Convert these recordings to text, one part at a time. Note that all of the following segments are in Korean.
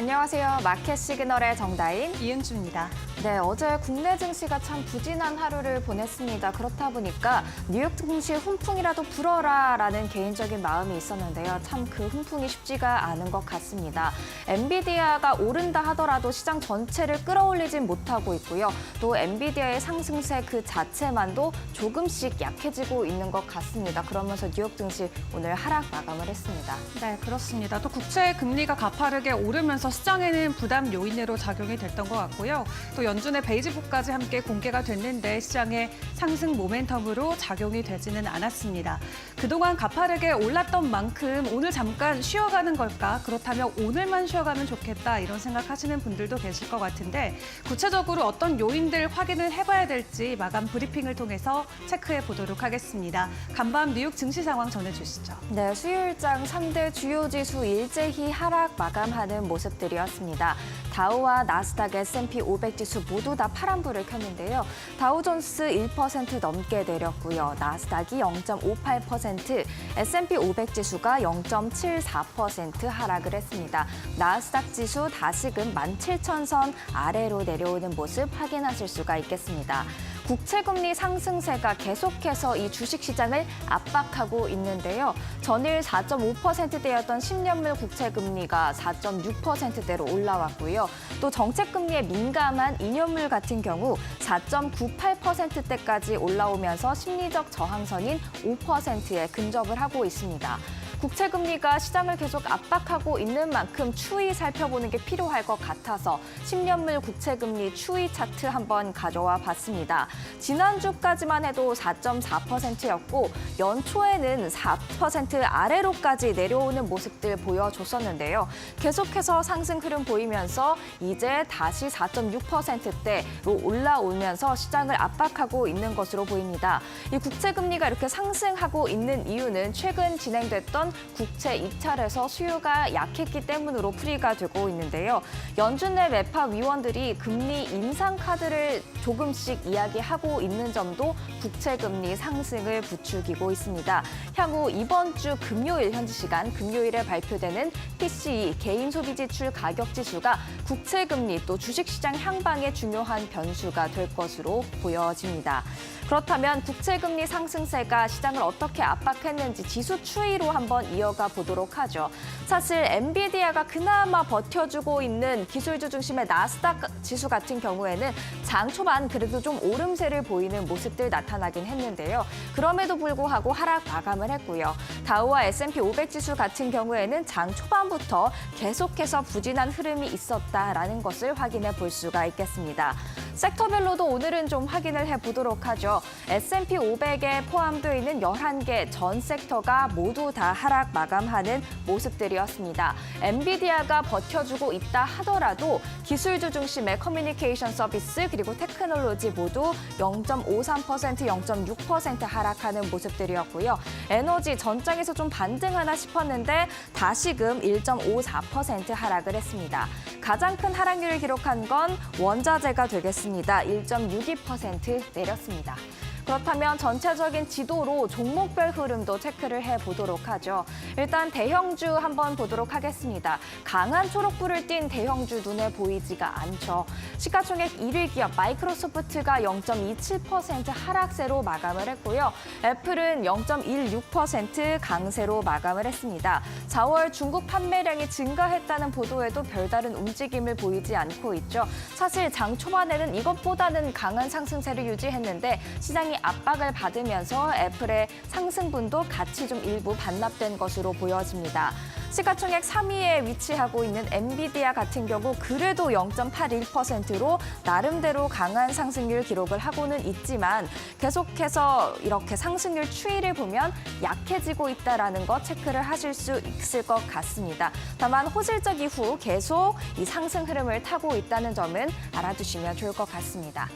안녕하세요. 마켓 시그널의 정다인, 이은주입니다. 네, 어제 국내 증시가 참 부진한 하루를 보냈습니다. 그렇다 보니까 뉴욕 증시 훈풍이라도 불어라라는 개인적인 마음이 있었는데요. 참 그 훈풍이 쉽지가 않은 것 같습니다. 엔비디아가 오른다 하더라도 시장 전체를 끌어올리진 못하고 있고요. 또 엔비디아의 상승세 그 자체만도 조금씩 약해지고 있는 것 같습니다. 그러면서 뉴욕 증시 오늘 하락 마감을 했습니다. 네, 그렇습니다. 또 국채 금리가 가파르게 오르면서 시장에는 부담 요인으로 작용이 됐던 것 같고요. 또 연준의 베이직북까지 함께 공개가 됐는데 시장의 상승 모멘텀으로 작용이 되지는 않았습니다. 그동안 가파르게 올랐던 만큼 오늘 잠깐 쉬어가는 걸까? 그렇다면 오늘만 쉬어가면 좋겠다 이런 생각하시는 분들도 계실 것 같은데 구체적으로 어떤 요인들 확인을 해봐야 될지 마감 브리핑을 통해서 체크해 보도록 하겠습니다. 간밤 뉴욕 증시 상황 전해주시죠. 네, 수요일장 3대 주요 지수 일제히 하락 마감하는 모습들이었습니다. 다우와 나스닥, S&P 500 지수 모두 다 파란불을 켰는데요. 다우존스 1% 넘게 내렸고요. 나스닥이 0.58%, S&P 500 지수가 0.74% 하락을 했습니다. 나스닥 지수 다시금 17,000선 아래로 내려오는 모습 확인하실 수가 있겠습니다. 국채금리 상승세가 계속해서 이 주식시장을 압박하고 있는데요. 전일 4.5%대였던 10년물 국채금리가 4.6%대로 올라왔고요. 또 정책금리에 민감한 2년물 같은 경우 4.98%대까지 올라오면서 심리적 저항선인 5%에 근접을 하고 있습니다. 국채금리가 시장을 계속 압박하고 있는 만큼 추이 살펴보는 게 필요할 것 같아서 10년물 국채금리 추이 차트 한번 가져와 봤습니다. 지난주까지만 해도 4.4%였고 연초에는 4% 아래로까지 내려오는 모습들 보여줬었는데요. 계속해서 상승 흐름 보이면서 이제 다시 4.6%대로 올라오면서 시장을 압박하고 있는 것으로 보입니다. 이 국채금리가 이렇게 상승하고 있는 이유는 최근 진행됐던 국채 입찰에서 수요가 약했기 때문으로 풀이가 되고 있는데요. 연준 내 매파 위원들이 금리 인상 카드를 조금씩 이야기하고 있는 점도 국채 금리 상승을 부추기고 있습니다. 향후 이번 주 금요일 현지 시간 금요일에 발표되는 PCE 개인 소비 지출 가격 지수가 국채 금리 또 주식 시장 향방에 중요한 변수가 될 것으로 보여집니다. 그렇다면 국채 금리 상승세가 시장을 어떻게 압박했는지 지수 추이로 한번 이어가 보도록 하죠. 사실 엔비디아가 그나마 버텨주고 있는 기술주 중심의 나스닥 지수 같은 경우에는 장 초반 그래도 좀 오름세를 보이는 모습들 나타나긴 했는데요. 그럼에도 불구하고 하락 마감을 했고요. 다우와 S&P 500 지수 같은 경우에는 장 초반부터 계속해서 부진한 흐름이 있었다라는 것을 확인해 볼 수가 있겠습니다. 섹터별로도 오늘은 좀 확인을 해보도록 하죠. S&P 500에 포함되어 있는 11개 전 섹터가 모두 다 하락 마감하는 모습들이었습니다. 엔비디아가 버텨주고 있다 하더라도 기술주 중심의 커뮤니케이션 서비스 그리고 테크놀로지 모두 0.53%, 0.6% 하락하는 모습들이었고요. 에너지 전장에서 좀 반등하나 싶었는데 다시금 1.54% 하락을 했습니다. 가장 큰 하락률을 기록한 건 원자재가 되겠습니다. 1.62% 내렸습니다. 그렇다면 전체적인 지도로 종목별 흐름도 체크를 해보도록 하죠. 일단 대형주 한번 보도록 하겠습니다. 강한 초록불을 띤 대형주 눈에 보이지가 않죠. 시가총액 1위 기업 마이크로소프트가 0.27% 하락세로 마감을 했고요. 애플은 0.16% 강세로 마감을 했습니다. 4월 중국 판매량이 증가했다는 보도에도 별다른 움직임을 보이지 않고 있죠. 사실 장 초반에는 이것보다는 강한 상승세를 유지했는데 시장이 압박을 받으면서 애플의 상승분도 같이 좀 일부 반납된 것으로 보여집니다. 시가총액 3위에 위치하고 있는 엔비디아 같은 경우 그래도 0.81%로 나름대로 강한 상승률 기록을 하고는 있지만 계속해서 이렇게 상승률 추이를 보면 약해지고 있다는 것 체크를 하실 수 있을 것 같습니다. 다만 호실적 이후 계속 이 상승 흐름을 타고 있다는 점은 알아두시면 좋을 것 같습니다.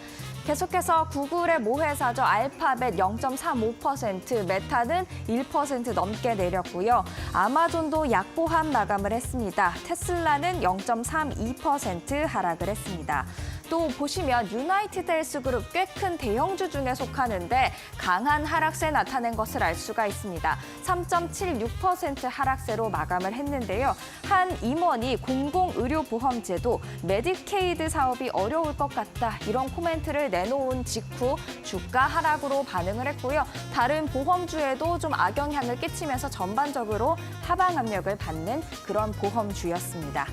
계속해서 구글의 모회사죠. 알파벳 0.35%, 메타는 1% 넘게 내렸고요. 아마존도 약보합 마감을 했습니다. 테슬라는 0.32% 하락을 했습니다. 또 보시면 유나이티드 헬스그룹 꽤 큰 대형주 중에 속하는데 강한 하락세 나타낸 것을 알 수가 있습니다. 3.76% 하락세로 마감을 했는데요. 한 임원이 공공의료보험제도 메디케이드 사업이 어려울 것 같다 이런 코멘트를 내놓은 직후 주가 하락으로 반응을 했고요. 다른 보험주에도 좀 악영향을 끼치면서 전반적으로 하방 압력을 받는 그런 보험주였습니다.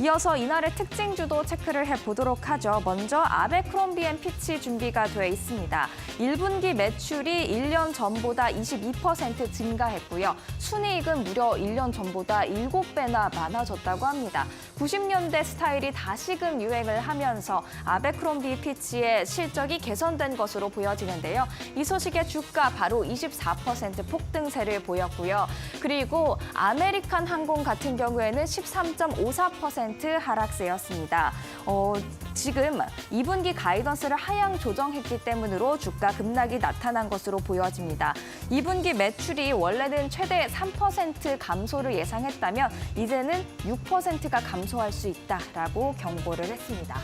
이어서 이날의 특징주도 체크를 해보도록 하죠. 먼저 아베크롬비앤 피치 준비가 돼 있습니다. 1분기 매출이 1년 전보다 22% 증가했고요. 순이익은 무려 1년 전보다 7배나 많아졌다고 합니다. 90년대 스타일이 다시금 유행을 하면서 아베크롬비 피치의 실적이 개선된 것으로 보여지는데요. 이 소식에 주가 바로 24% 폭등세를 보였고요. 그리고 아메리칸 항공 같은 경우에는 13.54% 하락세였습니다. 지금 2분기 가이던스를 하향 조정했기 때문으로 주가 급락이 나타난 것으로 보여집니다. 2분기 매출이 원래는 최대 3% 감소를 예상했다면 이제는 6%가 감소할 수 있다라고 경고를 했습니다.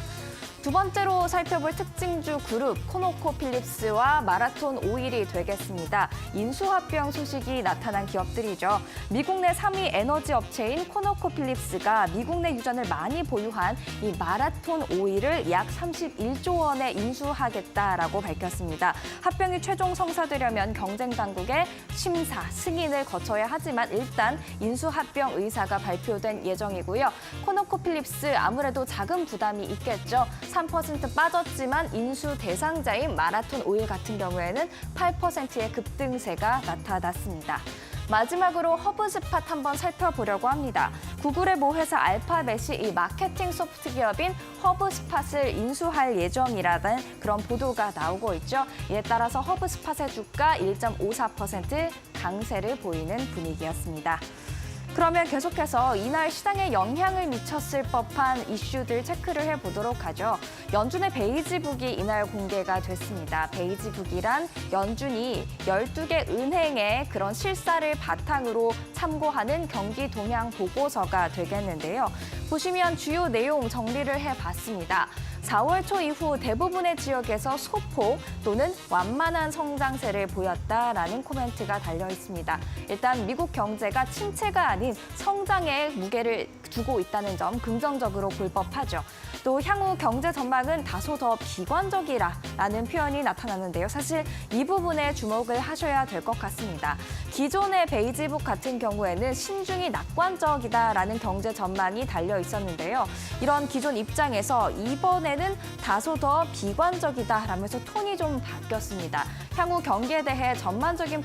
두 번째로 살펴볼 특징주 그룹 코노코필립스와 마라톤 오일이 되겠습니다. 인수합병 소식이 나타난 기업들이죠. 미국 내 3위 에너지 업체인 코노코필립스가 미국 내 유전을 많이 보유한 이 마라톤 오일을 약 31조 원에 인수하겠다라고 밝혔습니다. 합병이 최종 성사되려면 경쟁 당국의 심사, 승인을 거쳐야 하지만 일단 인수합병 의사가 발표된 예정이고요. 코노코필립스 아무래도 자금 부담이 있겠죠. 3% 빠졌지만 인수 대상자인 마라톤 오일 같은 경우에는 8%의 급등세가 나타났습니다. 마지막으로 허브스팟 한번 살펴보려고 합니다. 구글의 모회사 알파벳이 이 마케팅 소프트 기업인 허브스팟을 인수할 예정이라는 그런 보도가 나오고 있죠. 이에 따라서 허브스팟의 주가 1.54% 강세를 보이는 분위기였습니다. 그러면 계속해서 이날 시장에 영향을 미쳤을 법한 이슈들 체크를 해보도록 하죠. 연준의 베이지북이 이날 공개가 됐습니다. 베이지북이란 연준이 12개 은행의 그런 실사를 바탕으로 참고하는 경기 동향 보고서가 되겠는데요. 보시면 주요 내용 정리를 해봤습니다. 4월 초 이후 대부분의 지역에서 소폭 또는 완만한 성장세를 보였다라는 코멘트가 달려 있습니다. 일단 미국 경제가 침체가 아닌 성장에 무게를 두고 있다는 점 긍정적으로 볼 법하죠. 또 향후 경제 전망은 다소 더 비관적이라는 표현이 나타나는데요. 사실 이 부분에 주목을 하셔야 될 것 같습니다. 기존의 베이지북 같은 경우에는 신중히 낙관적이다라는 경제 전망이 달려 있었는데요. 이런 기존 입장에서 이번에는 다소 더 비관적이다라면서 톤이 좀 바뀌었습니다. 향후 경기에 대해 전반적인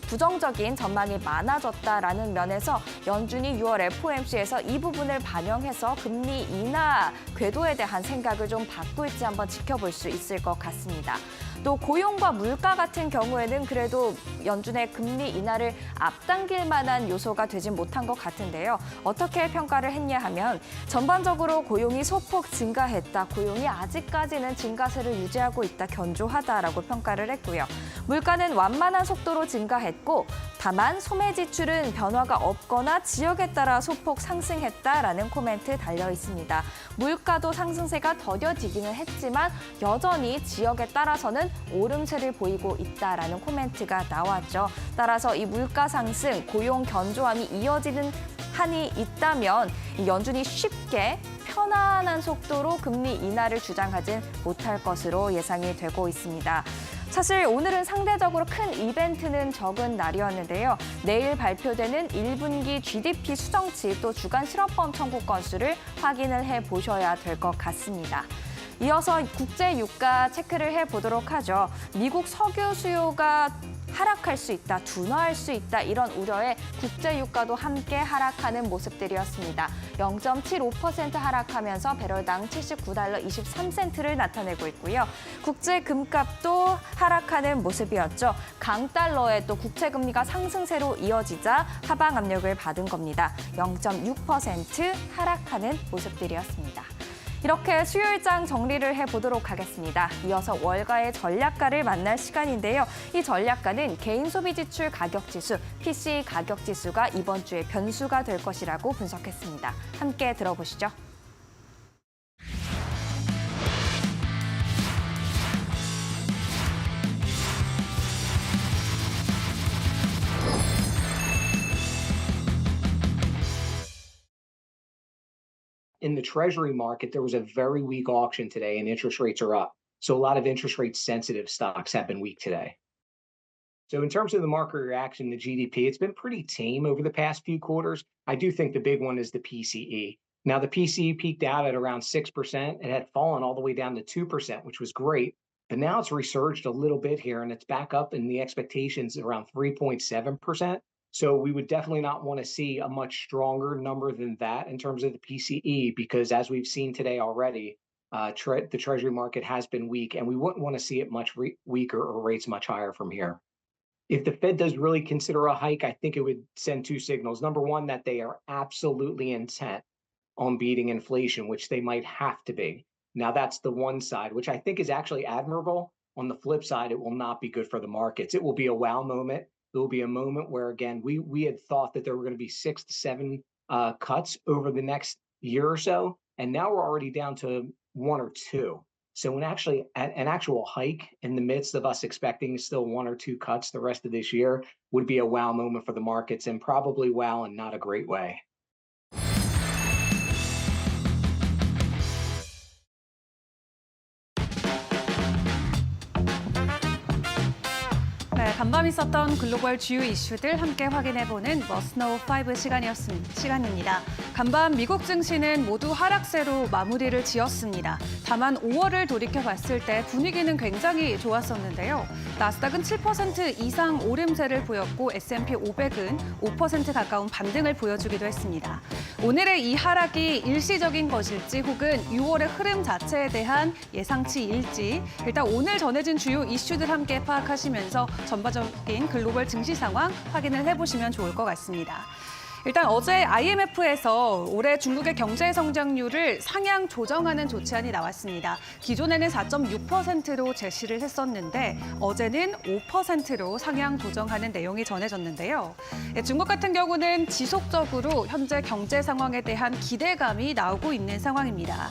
부정적인 전망이 많아졌다라는 면에서 연준이 6월 FOMC에서 이 부분을 반영해서 금리 인하 궤도에 대한 생각을 좀 바꿀지 한번 지켜볼 수 있을 것 같습니다. 또 고용과 물가 같은 경우에는 그래도 연준의 금리 인하를 앞당길 만한 요소가 되진 못한 것 같은데요. 어떻게 평가를 했냐 하면 전반적으로 고용이 소폭 증가했다. 고용이 아직까지는 증가세를 유지하고 있다. 견조하다라고 평가를 했고요. 물가는 완만한 속도로 증가했고 다만 소매 지출은 변화가 없거나 지역에 따라 소폭 상승했다라는 코멘트 달려 있습니다. 물가도 상승세가 더뎌지기는 했지만 여전히 지역에 따라서는 오름세를 보이고 있다라는 코멘트가 나왔죠. 따라서 이 물가 상승, 고용 견조함이 이어지는 한이 있다면 연준이 쉽게 편안한 속도로 금리 인하를 주장하진 못할 것으로 예상이 되고 있습니다. 사실 오늘은 상대적으로 큰 이벤트는 적은 날이었는데요. 내일 발표되는 1분기 GDP 수정치 또 주간 실업보험 청구 건수를 확인을 해보셔야 될 것 같습니다. 이어서 국제 유가 체크를 해보도록 하죠. 미국 석유 수요가 하락할 수 있다, 둔화할 수 있다 이런 우려에 국제 유가도 함께 하락하는 모습들이었습니다. 0.75% 하락하면서 배럴당 79달러 23센트를 나타내고 있고요. 국제 금값도 하락하는 모습이었죠. 강달러에 또 국채 금리가 상승세로 이어지자 하방 압력을 받은 겁니다. 0.6% 하락하는 모습들이었습니다. 이렇게 수요일장 정리를 해보도록 하겠습니다. 이어서 월가의 전략가를 만날 시간인데요. 이 전략가는 개인 소비 지출 가격 지수, PCE 가격 지수가 이번 주에 변수가 될 것이라고 분석했습니다. 함께 들어보시죠. in the Treasury market, there was a very weak auction today and interest rates are up. So a lot of interest rate sensitive stocks have been weak today. So in terms of the market reaction to GDP, it's been pretty tame over the past few quarters. I do think the big one is the PCE. Now, the PCE peaked out at around 6%. It had fallen all the way down to 2%, which was great. But now it's resurged a little bit here, and it's back up in the expectations around 3.7%. So we would definitely not want to see a much stronger number than that in terms of the PCE, because as we've seen today already, the Treasury market has been weak, and we wouldn't want to see it much weaker or rates much higher from here. If the Fed does really consider a hike, I think it would send two signals. Number one, that they are absolutely intent on beating inflation, which they might have to be. Now, that's the one side, which I think is actually admirable. On the flip side, it will not be good for the markets. It will be a wow moment. It will be a moment where, again, we had thought that there were going to be 6 to 7 cuts over the next year or so, and now we're already down to 1 or 2. So an actual hike in the midst of us expecting still 1 or 2 cuts the rest of this year would be a wow moment for the markets, and probably wow in not a great way. 네, 간밤 있었던 글로벌 주요 이슈들 함께 확인해보는 Must Know 5 시간입니다. 간밤 미국 증시는 모두 하락세로 마무리를 지었습니다. 다만 5월을 돌이켜봤을 때 분위기는 굉장히 좋았었는데요. 나스닥은 7% 이상 오름세를 보였고 S&P 500은 5% 가까운 반등을 보여주기도 했습니다. 오늘의 이 하락이 일시적인 것일지 혹은 6월의 흐름 자체에 대한 예상치일지 일단 오늘 전해진 주요 이슈들 함께 파악하시면서 전반적인 글로벌 증시 상황 확인을 해보시면 좋을 것 같습니다. 일단 어제 IMF에서 올해 중국의 경제 성장률을 상향 조정하는 조치안이 나왔습니다. 기존에는 4.6%로 제시를 했었는데 어제는 5%로 상향 조정하는 내용이 전해졌는데요. 중국 같은 경우는 지속적으로 현재 경제 상황에 대한 기대감이 나오고 있는 상황입니다.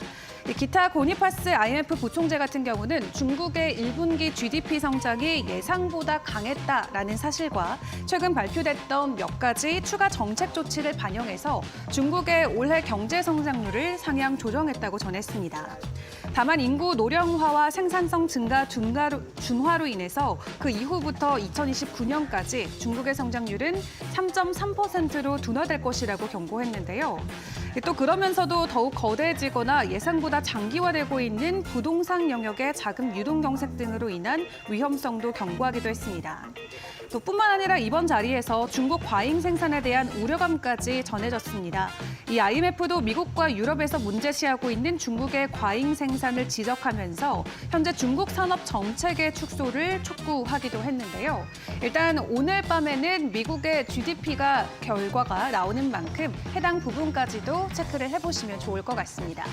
기타 고니파스 IMF 부총재 같은 경우는 중국의 1분기 GDP 성장이 예상보다 강했다라는 사실과 최근 발표됐던 몇 가지 추가 정책 조치를 반영해서 중국의 올해 경제 성장률을 상향 조정했다고 전했습니다. 다만 인구 노령화와 생산성 증가 준화로 인해서 그 이후부터 2029년까지 중국의 성장률은 3.3%로 둔화될 것이라고 경고했는데요. 또 그러면서도 더욱 거대해지거나 예상보다 장기화되고 있는 부동산 영역의 자금 유동 경색 등으로 인한 위험성도 경고하기도 했습니다. 또 뿐만 아니라 이번 자리에서 중국 과잉 생산에 대한 우려감까지 전해졌습니다. 이 IMF도 미국과 유럽에서 문제시하고 있는 중국의 과잉 생산을 지적하면서 현재 중국 산업 정책의 축소를 촉구하기도 했는데요. 일단 오늘 밤에는 미국의 GDP가 결과가 나오는 만큼 해당 부분까지도 체크를 해보시면 좋을 것 같습니다.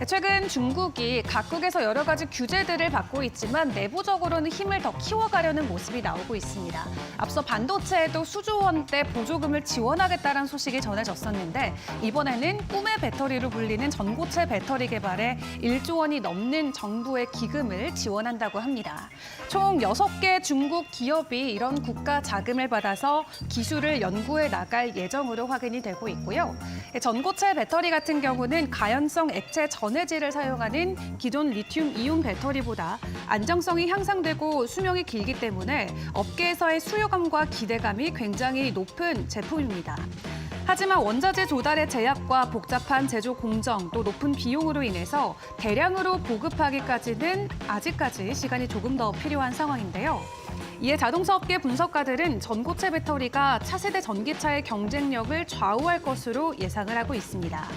최근 중국이 각국에서 여러 가지 규제들을 받고 있지만 내부적으로는 힘을 더 키워가려는 모습이 나오고 있습니다. 앞서 반도체에도 수조 원대 보조금을 지원하겠다는 소식이 전해졌었는데 이번에는 꿈의 배터리로 불리는 전고체 배터리 개발에 1조 원이 넘는 정부의 기금을 지원한다고 합니다. 총 6개 중국 기업이 이런 국가 자금을 받아서 기술을 연구해 나갈 예정으로 확인이 되고 있고요. 전고체 배터리 같은 경우는 가연성 액체 전해질을 사용하는 기존 리튬 이온 배터리보다 안정성이 향상되고 수명이 길기 때문에 업계에서의 수요감과 기대감이 굉장히 높은 제품입니다. 하지만 원자재 조달의 제약과 복잡한 제조 공정, 또 높은 비용으로 인해서 대량으로 보급하기까지는 아직까지 시간이 조금 더 필요한 상황인데요. 이에 자동차 업계 분석가들은 전고체 배터리가 차세대 전기차의 경쟁력을 좌우할 것으로 예상을 하고 있습니다.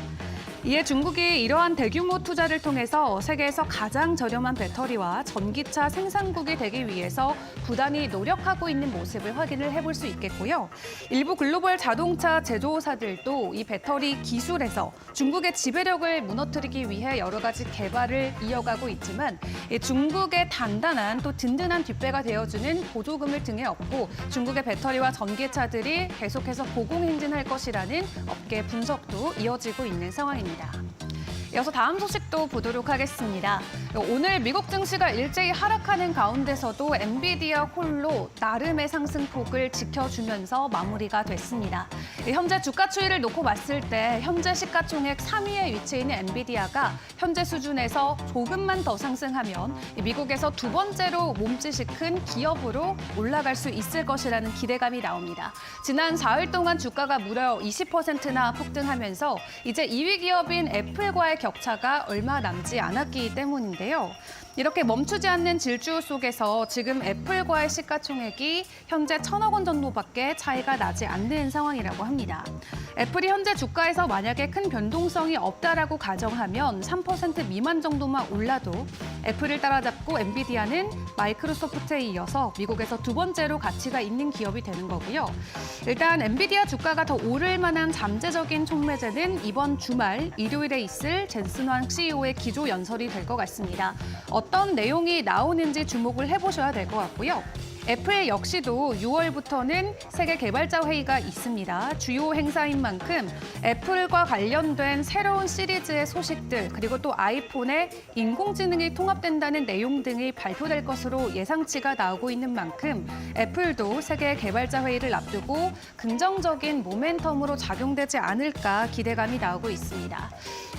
이에 중국이 이러한 대규모 투자를 통해서 세계에서 가장 저렴한 배터리와 전기차 생산국이 되기 위해서 부단히 노력하고 있는 모습을 확인을 해볼 수 있겠고요. 일부 글로벌 자동차 제조사들도 이 배터리 기술에서 중국의 지배력을 무너뜨리기 위해 여러 가지 개발을 이어가고 있지만 중국의 단단한 또 든든한 뒷배가 되어주는 보조금을 등에 업고 중국의 배터리와 전기차들이 계속해서 고공행진할 것이라는 업계 분석도 이어지고 있는 상황입니다. 이어서 다음 소식도 보도록 하겠습니다. 오늘 미국 증시가 일제히 하락하는 가운데서도 엔비디아 홀로 나름의 상승폭을 지켜주면서 마무리가 됐습니다. 현재 주가 추이를 놓고 봤을 때 현재 시가총액 3위에 위치해 있는 엔비디아가 현재 수준에서 조금만 더 상승하면 미국에서 두 번째로 몸짓이 큰 기업으로 올라갈 수 있을 것이라는 기대감이 나옵니다. 지난 4일 동안 주가가 무려 20%나 폭등하면서 이제 2위 기업인 애플과의 격차가 얼마 남지 않았기 때문인데요. 이렇게 멈추지 않는 질주 속에서 지금 애플과의 시가총액이 현재 1,000억 원 정도밖에 차이가 나지 않는 상황이라고 합니다. 애플이 현재 주가에서 만약에 큰 변동성이 없다라고 가정하면 3% 미만 정도만 올라도 애플을 따라잡고 엔비디아는 마이크로소프트에 이어서 미국에서 두 번째로 가치가 있는 기업이 되는 거고요. 일단 엔비디아 주가가 더 오를 만한 잠재적인 촉매제는 이번 주말 일요일에 있을 젠슨 황 CEO의 기조 연설이 될 것 같습니다. 어떤 내용이 나오는지 주목을 해보셔야 될 것 같고요. 애플 역시도 6월부터는 세계 개발자 회의가 있습니다. 주요 행사인 만큼 애플과 관련된 새로운 시리즈의 소식들 그리고 또 아이폰에 인공지능이 통합된다는 내용 등이 발표될 것으로 예상치가 나오고 있는 만큼 애플도 세계 개발자 회의를 앞두고 긍정적인 모멘텀으로 작용되지 않을까 기대감이 나오고 있습니다.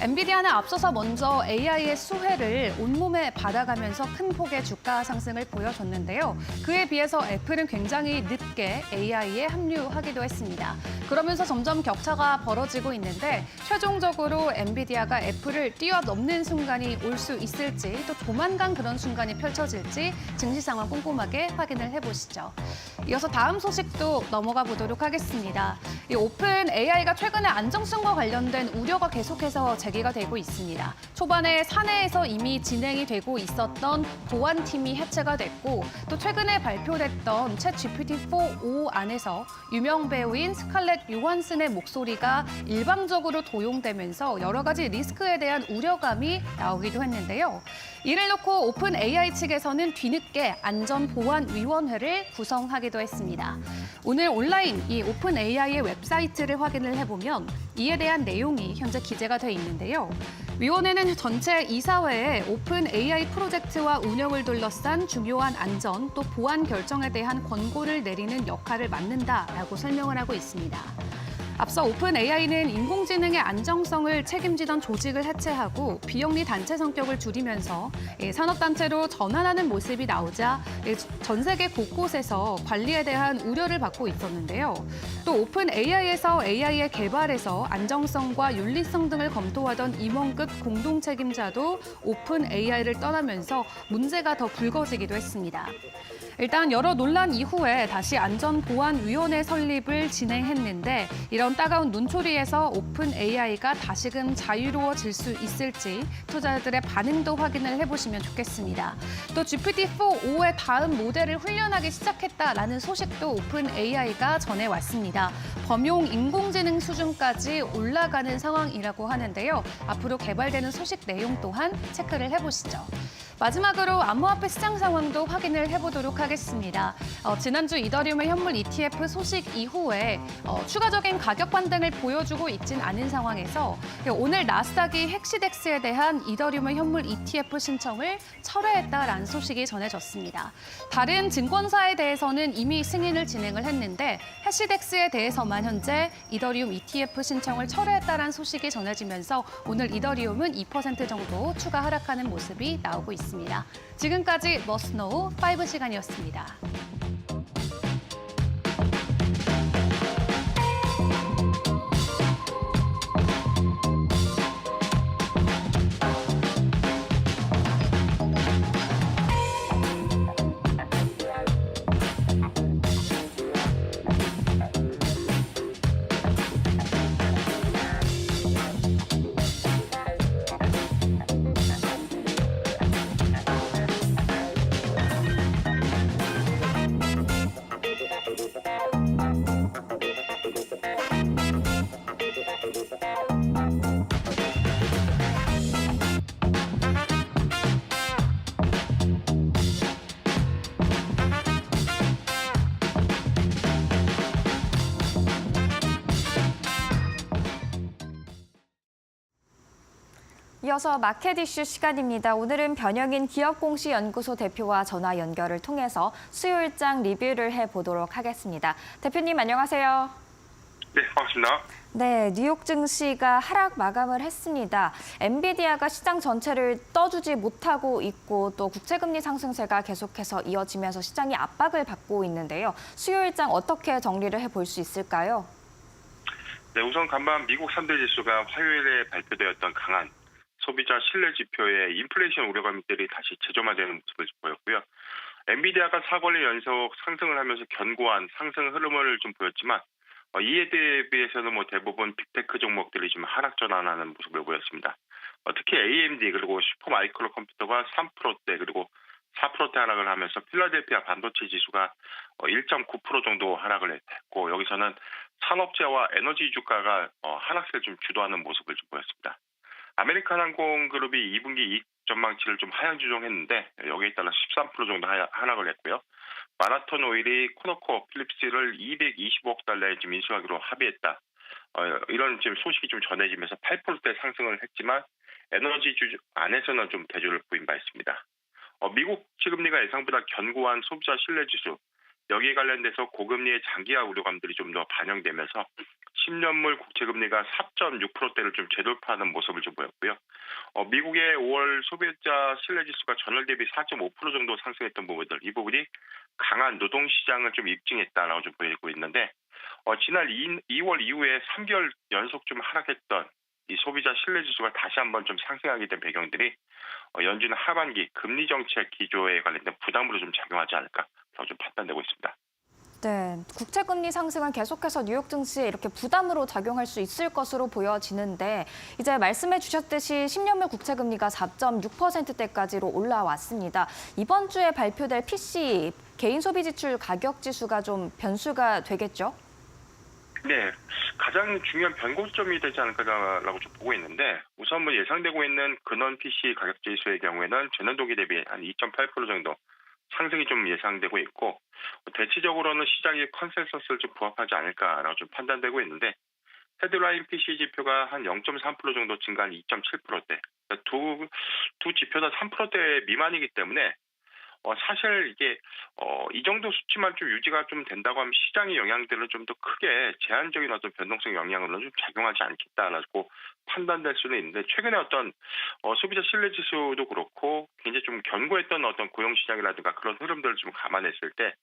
엔비디아는 앞서서 먼저 AI의 수혜를 온몸에 받아가면서 큰 폭의 주가 상승을 보여줬는데요. 그에 비해서 애플은 굉장히 늦게 AI에 합류하기도 했습니다. 그러면서 점점 격차가 벌어지고 있는데 최종적으로 엔비디아가 애플을 뛰어넘는 순간이 올 수 있을지 또 조만간 그런 순간이 펼쳐질지 증시 상황 꼼꼼하게 확인을 해보시죠. 이어서 다음 소식도 넘어가 보도록 하겠습니다. 이 오픈 AI가 최근에 안정성과 관련된 우려가 계속해서 제기가 되고 있습니다. 초반에 사내에서 이미 진행이 되고 있었던 보안팀이 해체가 됐고 또 최근에 발표됐던 챗 GPT-4o 안에서 유명 배우인 스칼렛 요한슨의 목소리가 일방적으로 도용되면서 여러 가지 리스크에 대한 우려감이 나오기도 했는데요. 이를 놓고 오픈 AI 측에서는 뒤늦게 안전보안위원회를 구성하기도 했습니다. 오늘 온라인 이 오픈 AI의 웹사이트를 확인을 해보면 이에 대한 내용이 현재 기재가 돼 있는데요. 위원회는 전체 이사회에 오픈 AI 프로젝트와 운영을 둘러싼 중요한 안전 또 보안 결정에 대한 권고를 내리는 역할을 맡는다라고 설명을 하고 있습니다. 앞서 오픈 AI는 인공지능의 안정성을 책임지던 조직을 해체하고 비영리 단체 성격을 줄이면서 산업단체로 전환하는 모습이 나오자 전 세계 곳곳에서 관리에 대한 우려를 받고 있었는데요. 또 오픈 AI에서 AI의 개발에서 안정성과 윤리성 등을 검토하던 임원급 공동 책임자도 오픈 AI를 떠나면서 문제가 더 불거지기도 했습니다. 일단 여러 논란 이후에 다시 안전보안위원회 설립을 진행했는데 이런 따가운 눈초리에서 오픈 AI가 다시금 자유로워질 수 있을지 투자자들의 반응도 확인을 해보시면 좋겠습니다. 또 GPT-4o의 다음 모델을 훈련하기 시작했다라는 소식도 오픈 AI가 전해왔습니다. 범용 인공지능 수준까지 올라가는 상황이라고 하는데요. 앞으로 개발되는 소식 내용 또한 체크를 해보시죠. 마지막으로 암호화폐 시장 상황도 확인을 해보도록 하겠습니다. 지난주 이더리움의 현물 ETF 소식 이후에 추가적인 가격 반등을 보여주고 있진 않은 상황에서 오늘 나스닥이 핵시덱스에 대한 이더리움의 현물 ETF 신청을 철회했다라는 소식이 전해졌습니다. 다른 증권사에 대해서는 이미 승인을 진행을 했는데 핵시덱스에 대해서만 현재 이더리움 ETF 신청을 철회했다라는 소식이 전해지면서 오늘 이더리움은 2% 정도 추가 하락하는 모습이 나오고 있습니다. 지금까지 머스노우 5시간이었습니다. 이어서 마켓 이슈 시간입니다. 오늘은 변영인 기업공시연구소 대표와 전화 연결을 통해서 수요일장 리뷰를 해보도록 하겠습니다. 대표님 안녕하세요. 네, 반갑습니다. 네, 뉴욕 증시가 하락 마감을 했습니다. 엔비디아가 시장 전체를 떠주지 못하고 있고 또 국채금리 상승세가 계속해서 이어지면서 시장이 압박을 받고 있는데요. 수요일장 어떻게 정리를 해볼 수 있을까요? 네, 우선 간밤 미국 3대 지수가 화요일에 발표되었던 강한 소비자 신뢰 지표의 인플레이션 우려감들이 다시 재점화되는 모습을 보였고요. 엔비디아가 4거래 연속 상승을 하면서 견고한 상승 흐름을 좀 보였지만 이에 대비해서는 대부분 빅테크 종목들이 좀 하락 전환하는 모습을 보였습니다. 특히 AMD 그리고 슈퍼마이크로 컴퓨터가 3%대 그리고 4%대 하락을 하면서 필라델피아 반도체 지수가 1.9% 정도 하락을 했고 여기서는 산업재와 에너지 주가가 하락세를 좀 주도하는 모습을 좀 보였습니다. 아메리칸 항공그룹이 2분기 이익 전망치를 좀 하향 조정했는데 여기에 따라 13% 정도 하락을 했고요. 마라톤 오일이 코노코 필립스를 225억 달러에 지금 인수하기로 합의했다. 이런 지금 소식이 좀 전해지면서 8%대 상승을 했지만 에너지주 안에서는 좀 대조를 보인 바 있습니다. 미국 채금리가 예상보다 견고한 소비자 신뢰지수, 여기에 관련돼서 고금리의 장기화 우려감들이 좀 더 반영되면서 10년물 국채금리가 4.6%대를 좀 재돌파하는 모습을 좀 보였고요. 미국의 5월 소비자 신뢰지수가 전월 대비 4.5% 정도 상승했던 부분들, 이 부분이 강한 노동시장을 좀 입증했다라고 좀 보이고 있는데 지난 2월 이후에 3개월 연속 좀 하락했던 이 소비자 신뢰지수가 다시 한번 좀 상승하게 된 배경들이 연준 하반기 금리 정책 기조에 관련된 부담으로 좀 작용하지 않을까라고 좀 판단되고 있습니다. 네, 국채금리 상승은 계속해서 뉴욕 증시에 이렇게 부담으로 작용할 수 있을 것으로 보여지는데 이제 말씀해 주셨듯이 10년물 국채금리가 4.6%대까지로 올라왔습니다. 이번 주에 발표될 PCE, 개인 소비 지출 가격 지수가 좀 변수가 되겠죠? 네, 가장 중요한 변곡점이 되지 않을까라고 좀 보고 있는데 우선 예상되고 있는 근원 PC 가격 지수의 경우에는 전년 동기 대비 한 2.8% 정도 상승이 좀 예상되고 있고 대체적으로는 시장의 컨센서스를 좀 부합하지 않을까라고 좀 판단되고 있는데 헤드라인 PC 지표가 한 0.3% 정도 증가한 2.7%대 두 지표 다 3%대 미만이기 때문에 사실 이게 이 정도 수치만 좀 유지가 좀 된다고 하면 시장의 영향들은 좀 더 크게 제한적인 어떤 변동성 영향으로는 좀 작용하지 않겠다라고 판단될 수는 있는데 최근에 어떤 소비자 신뢰 지수도 그렇고 굉장히 좀 견고했던 어떤 고용 시장이라든가 그런 흐름들을 좀 감안했을 때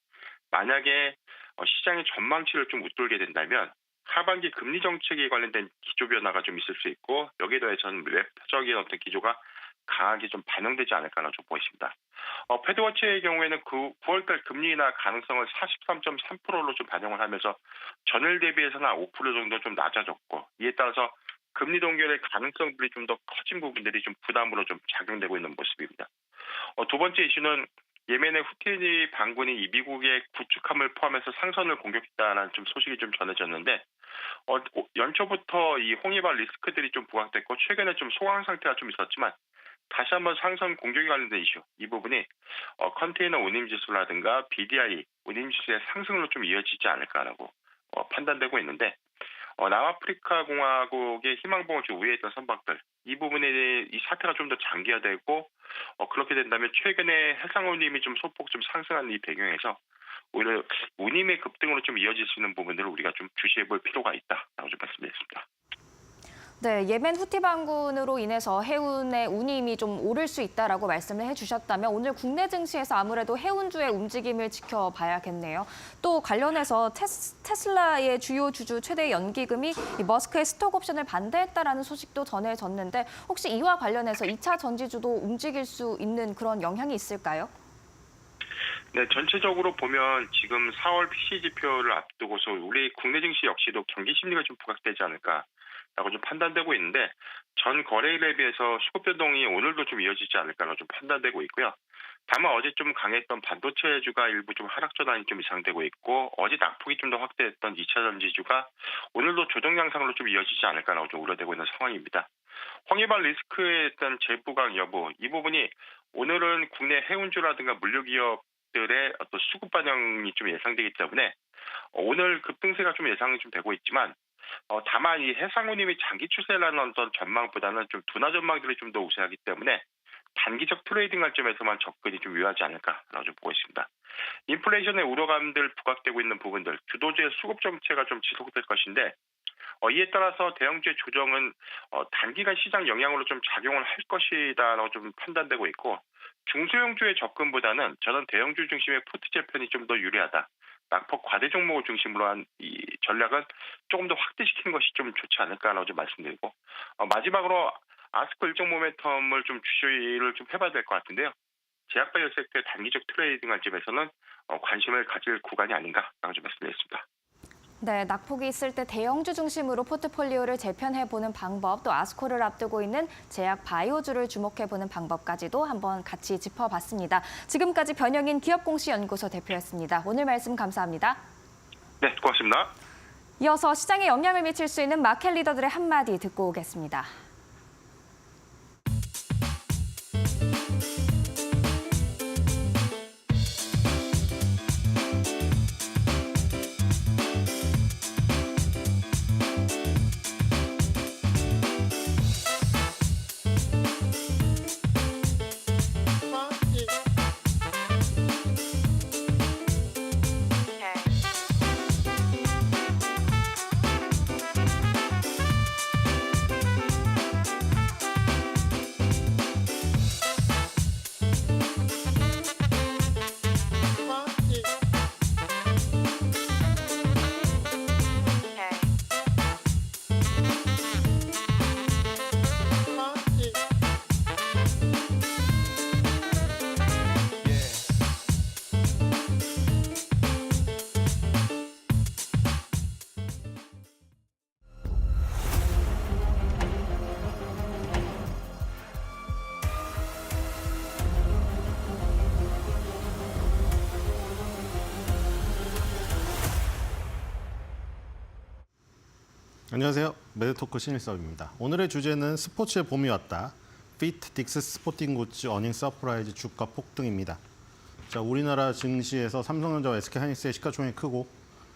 만약에 시장의 전망치를 좀 웃돌게 된다면 하반기 금리 정책에 관련된 기조 변화가 좀 있을 수 있고 여기에 더해서는 웹적인 어떤 기조가 강하게 좀 반영되지 않을까라고 좀 보입니다. 패드워치의 경우에는 9월달 금리 인하 가능성을 43.3%로 좀 반영을 하면서 전일 대비해서는 5% 정도 좀 낮아졌고 이에 따라서 금리 동결의 가능성들이 좀 더 커진 부분들이 좀 부담으로 좀 작용되고 있는 모습입니다. 두 번째 이슈는 예멘의 후티 반군이 이 미국의 구축함을 포함해서 상선을 공격했다는 좀 소식이 좀 전해졌는데 연초부터 이 홍해발 리스크들이 좀 부각됐고 최근에 좀 소강 상태가 좀 있었지만 다시 한번 상선 공격에 관련된 이슈, 이 부분이 컨테이너 운임지수라든가 BDI 운임지수의 상승으로 좀 이어지지 않을까라고 판단되고 있는데 남아프리카 공화국의 희망봉을 좀 우회했던 선박들, 이 부분에 이 사태가 좀 더 장기화되고 그렇게 된다면 최근에 해상 운임이 좀 소폭 좀 상승한 이 배경에서 오히려 운임의 급등으로 좀 이어질 수 있는 부분들을 우리가 좀 주시해 볼 필요가 있다라고 좀 말씀드렸습니다. 네, 예멘 후티 반군으로 인해서 해운의 운임이 좀 오를 수 있다라고 말씀을 해주셨다면 오늘 국내 증시에서 아무래도 해운주의 움직임을 지켜봐야겠네요. 또 관련해서 테슬라의 주요 주주 최대 연기금이 이 머스크의 스톡 옵션을 반대했다라는 소식도 전해졌는데 혹시 이와 관련해서 2차 전지주도 움직일 수 있는 그런 영향이 있을까요? 네, 전체적으로 보면 지금 4월 PC 지표를 앞두고서 우리 국내 증시 역시도 경기 심리가 좀 부각되지 않을까라고 좀 판단되고 있는데 전 거래일에 비해서 수급 변동이 오늘도 좀 이어지지 않을까라고 좀 판단되고 있고요. 다만 어제 좀 강했던 반도체주가 일부 좀 하락 전환이 좀 예상되고 있고 어제 낙폭이 좀 더 확대했던 2차 전지주가 오늘도 조정 양상으로 좀 이어지지 않을까라고 좀 우려되고 있는 상황입니다. 황해발 리스크에 대한 재부각 여부, 이 부분이 오늘은 국내 해운주라든가 물류기업들의 어떤 수급 반영이 좀 예상되기 때문에 오늘 급등세가 좀 예상이 좀 되고 있지만 다만 이 해상운임이 장기 추세라는 어떤 전망보다는 좀 둔화 전망들이 좀 더 우세하기 때문에 단기적 트레이딩 관점에서만 접근이 좀 유효하지 않을까라고 좀 보고 있습니다. 인플레이션의 우려감들 부각되고 있는 부분들, 주도주의 수급 정체가 좀 지속될 것인데 이에 따라서 대형주의 조정은 단기간 시장 영향으로 좀 작용을 할 것이다라고 좀 판단되고 있고 중소형주의 접근보다는 저는 대형주 중심의 포트 재편이 좀 더 유리하다. 낙폭 과대 종목을 중심으로 한 이 전략은 조금 더 확대시키는 것이 좀 좋지 않을까라고 좀 말씀드리고 마지막으로 아스코 일정 모멘텀을 좀 주시를 좀 해봐야 될 것 같은데요. 제약바이오 섹터의 단기적 트레이딩 관점에서는 관심을 가질 구간이 아닌가라고 좀 말씀드렸습니다. 네, 낙폭이 있을 때 대형주 중심으로 포트폴리오를 재편해보는 방법, 또 아스코를 앞두고 있는 제약 바이오주를 주목해보는 방법까지도 한번 같이 짚어봤습니다. 지금까지 변영인 기업공시연구소 대표였습니다. 오늘 말씀 감사합니다. 네, 고맙습니다. 이어서 시장에 영향을 미칠 수 있는 마켓 리더들의 한마디 듣고 오겠습니다. 안녕하세요. 매드토크 신일섭입니다. 오늘의 주제는 스포츠의 봄이 왔다. 피트 딕스 스포팅 굿즈 어닝 서프라이즈 주가 폭등입니다. 자, 우리나라 증시에서 삼성전자와 SK하이닉스의 시가총액이 크고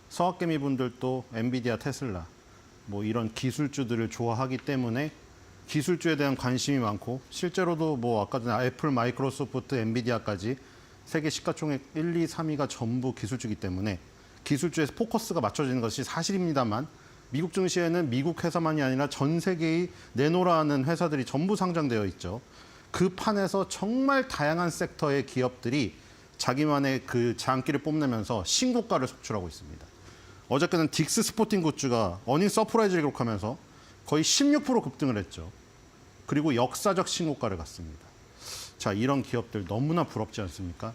서학개미 분들도 엔비디아, 테슬라 뭐 이런 기술주들을 좋아하기 때문에 기술주에 대한 관심이 많고 실제로도 뭐 아까 전에 애플, 마이크로소프트, 엔비디아까지 세계 시가총액 1, 2, 3위가 전부 기술주이기 때문에 기술주에서 포커스가 맞춰지는 것이 사실입니다만 미국 증시에는 미국 회사만이 아니라 전 세계의 내노라하는 회사들이 전부 상장되어 있죠. 그 판에서 정말 다양한 섹터의 기업들이 자기만의 그 장기를 뽐내면서 신고가를 속출하고 있습니다. 어저께는 딕스 스포팅 굿즈가 어닝 서프라이즈를 기록하면서 거의 16% 급등을 했죠. 그리고 역사적 신고가를 갔습니다. 자, 이런 기업들 너무나 부럽지 않습니까?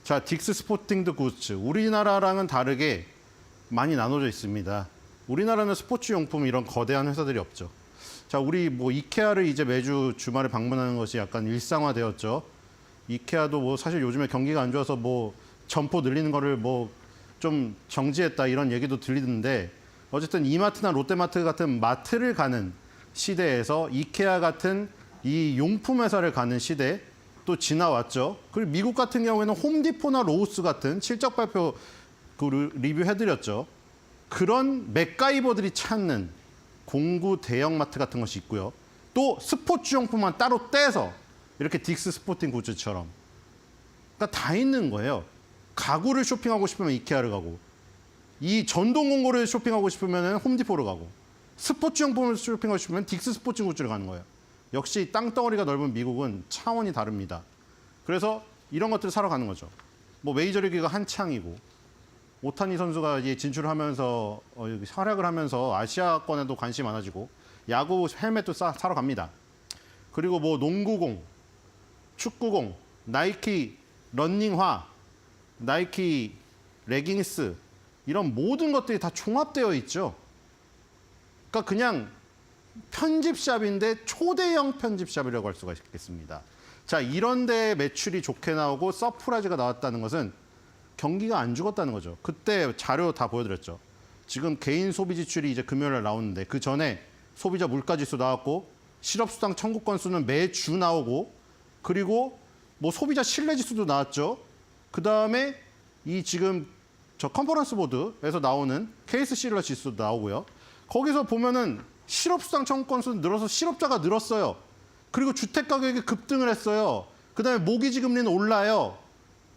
자, 딕스 스포팅 굿즈, 우리나라랑은 다르게 많이 나눠져 있습니다. 우리나라는 스포츠 용품 이런 거대한 회사들이 없죠. 자, 우리 뭐 이케아를 이제 매주 주말에 방문하는 것이 약간 일상화되었죠. 이케아도 뭐 사실 요즘에 경기가 안 좋아서 뭐 점포 늘리는 거를 뭐 좀 정지했다 이런 얘기도 들리는데 어쨌든 이마트나 롯데마트 같은 마트를 가는 시대에서 이케아 같은 이 용품 회사를 가는 시대 또 지나왔죠. 그리고 미국 같은 경우에는 홈디포나 로우스 같은 실적 발표 그 리뷰해드렸죠. 그런 맥가이버들이 찾는 공구 대형마트 같은 것이 있고요. 또 스포츠용품만 따로 떼서 이렇게 딕스 스포팅 굿즈처럼 그러니까 다 있는 거예요. 가구를 쇼핑하고 싶으면 이케아를 가고 이 전동공구를 쇼핑하고 싶으면 홈디포를 가고 스포츠용품을 쇼핑하고 싶으면 딕스 스포츠 굿즈를 가는 거예요. 역시 땅덩어리가 넓은 미국은 차원이 다릅니다. 그래서 이런 것들을 사러 가는 거죠. 뭐 메이저리그가 한창이고 오타니 선수가 이제 진출을 하면서 활약을 하면서 아시아권에도 관심이 많아지고 야구 헬멧도 사러 갑니다. 그리고 뭐 농구공, 축구공, 나이키 러닝화, 나이키 레깅스 이런 모든 것들이 다 종합되어 있죠. 그러니까 그냥 편집샵인데 초대형 편집샵이라고 할 수가 있겠습니다. 자, 이런 데 매출이 좋게 나오고 서프라이즈가 나왔다는 것은 경기가 안 죽었다는 거죠. 그때 자료 다 보여드렸죠. 지금 개인 소비 지출이 이제 금요일에 나오는데 그 전에 소비자 물가지수 나왔고 실업수당 청구 건수는 매주 나오고 그리고 뭐 소비자 신뢰지수도 나왔죠. 그 다음에 이 지금 저 컨퍼런스 보드에서 나오는 케이스 실러 지수도 나오고요. 거기서 보면은 실업수당 청구 건수 늘어서 실업자가 늘었어요. 그리고 주택 가격이 급등을 했어요. 그다음에 모기지 금리는 올라요.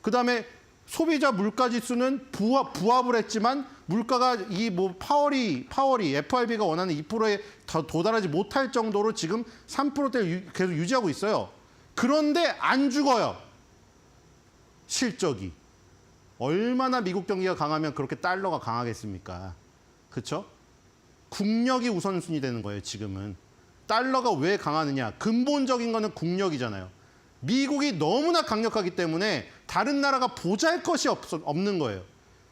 그다음에 소비자 물가 지수는 부합을 했지만 물가가 이 뭐 파월이 FRB가 원하는 2%에 더 도달하지 못할 정도로 지금 3%대를 계속 유지하고 있어요. 그런데 안 죽어요. 실적이. 얼마나 미국 경기가 강하면 그렇게 달러가 강하겠습니까? 그렇죠? 국력이 우선순위 되는 거예요, 지금은. 달러가 왜 강하느냐? 근본적인 거는 국력이잖아요. 미국이 너무나 강력하기 때문에 다른 나라가 보잘것이 없는 거예요.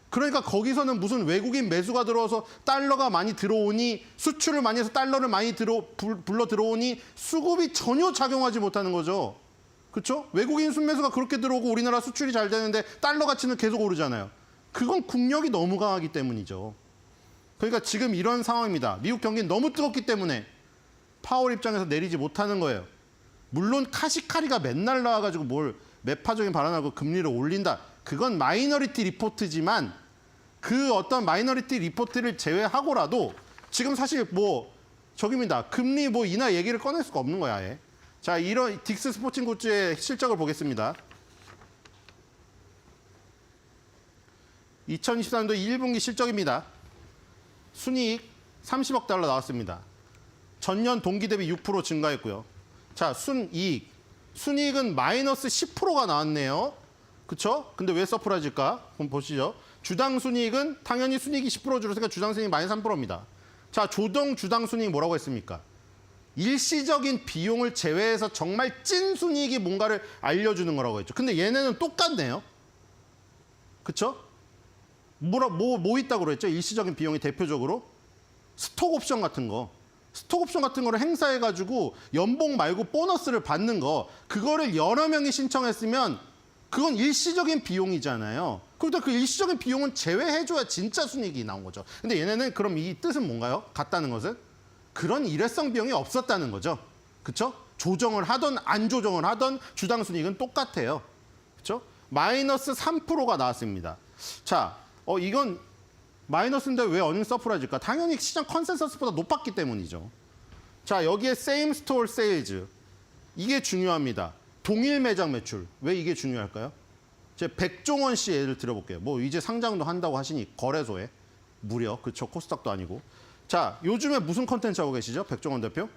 그러니까 거기서는 무슨 외국인 매수가 들어와서 달러가 많이 들어오니 수출을 많이 해서 달러를 많이 불러 들어오니 수급이 전혀 작용하지 못하는 거죠. 그렇죠? 외국인 순매수가 그렇게 들어오고 우리나라 수출이 잘 되는데 달러 가치는 계속 오르잖아요. 그건 국력이 너무 강하기 때문이죠. 그러니까 지금 이런 상황입니다. 미국 경기는 너무 뜨겁기 때문에 파월 입장에서 내리지 못하는 거예요. 물론 카시카리가 맨날 나와가지고 뭘 매파적인 발언하고 금리를 올린다. 그건 마이너리티 리포트지만 그 어떤 마이너리티 리포트를 제외하고라도 지금 사실 뭐 저기입니다. 금리 뭐 인하 얘기를 꺼낼 수가 없는 거야. 아예. 자, 이런 딕스 스포팅 굿즈의 실적을 보겠습니다. 2024년도 1분기 실적입니다. 순이익 30억 달러 나왔습니다. 전년 동기 대비 6% 증가했고요. 자, 순이익은 마이너스 10%가 나왔네요. 그쵸? 근데 왜 서프라이즈일까? 한번 보시죠. 주당 순이익은 당연히 순이익이 10% 줄었으니까 주당 순이익 마이너스 3%입니다. 자, 주당 순이익 뭐라고 했습니까? 일시적인 비용을 제외해서 정말 찐 순이익이 뭔가를 알려주는 거라고 했죠. 근데 얘네는 똑같네요. 그쵸? 뭐 있다고 그랬죠? 일시적인 비용이 대표적으로? 스톡 옵션 같은 거. 스톡 옵션 같은 거를 행사해가지고 연봉 말고 보너스를 받는 거. 그거를 여러 명이 신청했으면 그건 일시적인 비용이잖아요. 그러다 그 일시적인 비용은 제외해줘야 진짜 순이익이 나온 거죠. 근데 얘네는 그럼 이 뜻은 뭔가요? 같다는 것은? 그런 일회성 비용이 없었다는 거죠. 그렇죠? 조정을 하던 안 조정을 하던 주당 순이익은 똑같아요. 그렇죠? 마이너스 3%가 나왔습니다. 자, 이건 마이너스인데 왜 어닝 서프라이즈일까? 당연히 시장 컨센서스보다 높았기 때문이죠. 자, 여기에 세임 스토어 세일즈. 이게 중요합니다. 동일 매장 매출. 왜 이게 중요할까요? 제가 백종원 씨 예를 들어볼게요. 뭐 이제 상장도 한다고 하시니 거래소에 무려 그렇죠. 코스닥도 아니고. 자, 요즘에 무슨 컨텐츠 하고 계시죠? 백종원 대표?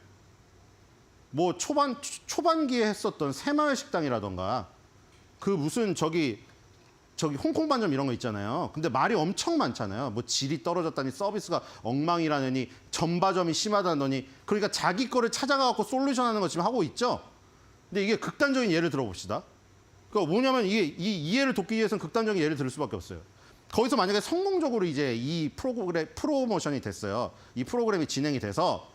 뭐 초반기에 했었던 새마을 식당이라던가 그 무슨 저기 홍콩 반점 이런 거 있잖아요. 근데 말이 엄청 많잖아요. 뭐 질이 떨어졌다니 서비스가 엉망이라느니 전바점이 심하다느니 그러니까 자기 거를 찾아가갖고 솔루션 하는 거 지금 하고 있죠. 근데 이게 극단적인 예를 들어봅시다. 그러니까 뭐냐면 이게 이 예를 돕기 위해서는 극단적인 예를 들을 수밖에 없어요. 거기서 만약에 성공적으로 이제 이 프로모션이 됐어요. 이 프로그램이 진행이 돼서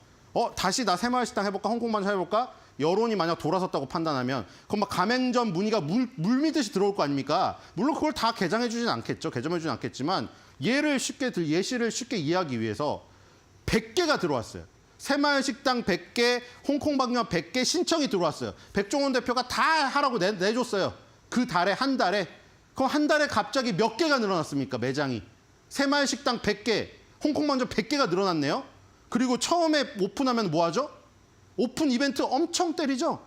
다시 나 새마을 식당 해볼까? 홍콩 반점 해볼까? 여론이 만약 돌아섰다고 판단하면 그럼 막 가맹점 문의가 물밀듯이 들어올 거 아닙니까? 물론 그걸 다 개장해 주진 않겠죠. 개점해 주진 않겠지만 예시를 쉽게 이해하기 위해서 100개가 들어왔어요. 새마을 식당 100개, 홍콩 반점 100개 신청이 들어왔어요. 백종원 대표가 다 하라고 내줬어요. 그 달에 한 달에. 그럼 한 달에 갑자기 몇 개가 늘어났습니까? 매장이. 새마을 식당 100개, 홍콩 반점 100개가 늘어났네요. 그리고 처음에 오픈하면 뭐 하죠? 오픈 이벤트 엄청 때리죠.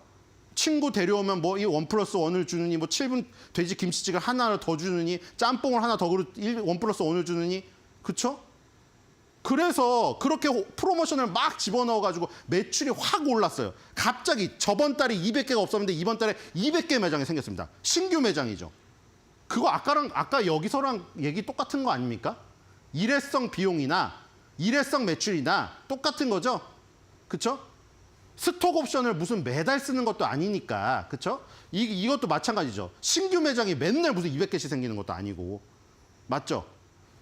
친구 데려오면 뭐 이 1+1을 주느니 뭐 7분 돼지 김치찌개를 하나 더 주느니 짬뽕을 하나 더 1+1을 주느니 그렇죠? 그래서 그렇게 프로모션을 막 집어넣어가지고 매출이 확 올랐어요. 갑자기 저번 달에 200개가 없었는데 이번 달에 200개 매장이 생겼습니다. 신규 매장이죠. 그거 아까 여기서랑 얘기 똑같은 거 아닙니까? 일회성 비용이나 일회성 매출이나 똑같은 거죠. 그렇죠? 스톡 옵션을 무슨 매달 쓰는 것도 아니니까. 그렇죠? 이것도 마찬가지죠. 신규 매장이 맨날 무슨 200개씩 생기는 것도 아니고. 맞죠?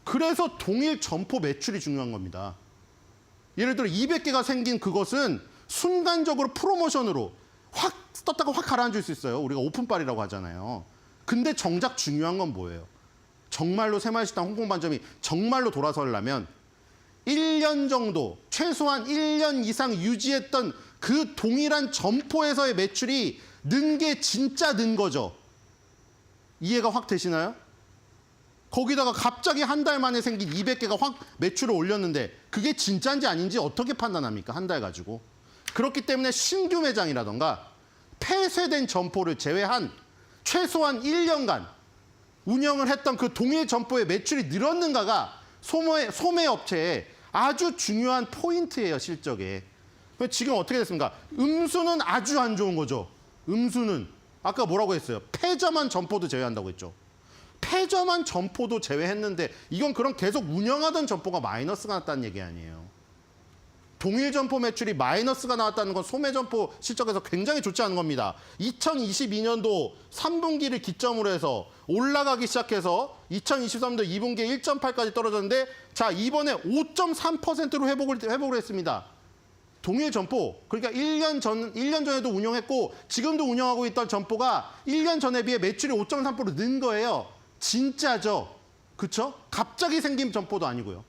그래서 동일 점포 매출이 중요한 겁니다. 예를 들어 200개가 생긴 그것은 순간적으로 프로모션으로 확 떴다가 확 가라앉을 수 있어요. 우리가 오픈빨이라고 하잖아요. 근데 정작 중요한 건 뭐예요? 정말로 새마을식당 홍콩 반점이 정말로 돌아서려면 1년 정도, 최소한 1년 이상 유지했던 그 동일한 점포에서의 매출이 는 게 진짜 는 거죠. 이해가 확 되시나요? 거기다가 갑자기 한 달 만에 생긴 200개가 확 매출을 올렸는데 그게 진짜인지 아닌지 어떻게 판단합니까? 한 달 가지고. 그렇기 때문에 신규 매장이라던가 폐쇄된 점포를 제외한 최소한 1년간 운영을 했던 그 동일 점포의 매출이 늘었는가가 소매 업체의 아주 중요한 포인트예요, 실적에. 지금 어떻게 됐습니까? 음수는 아주 안 좋은 거죠. 음수는. 아까 뭐라고 했어요? 폐점한 점포도 제외한다고 했죠. 폐점한 점포도 제외했는데 이건 그럼 계속 운영하던 점포가 마이너스가 났다는 얘기 아니에요. 동일 점포 매출이 마이너스가 나왔다는 건 소매 점포 실적에서 굉장히 좋지 않은 겁니다. 2022년도 3분기를 기점으로 해서 올라가기 시작해서 2023년도 2분기에 1.8까지 떨어졌는데 자, 이번에 5.3%로 회복을 했습니다. 동일 점포, 그러니까 1년 전에도 운영했고 지금도 운영하고 있던 점포가 1년 전에 비해 매출이 5.3% 는 거예요. 진짜죠. 그렇죠? 갑자기 생긴 점포도 아니고요.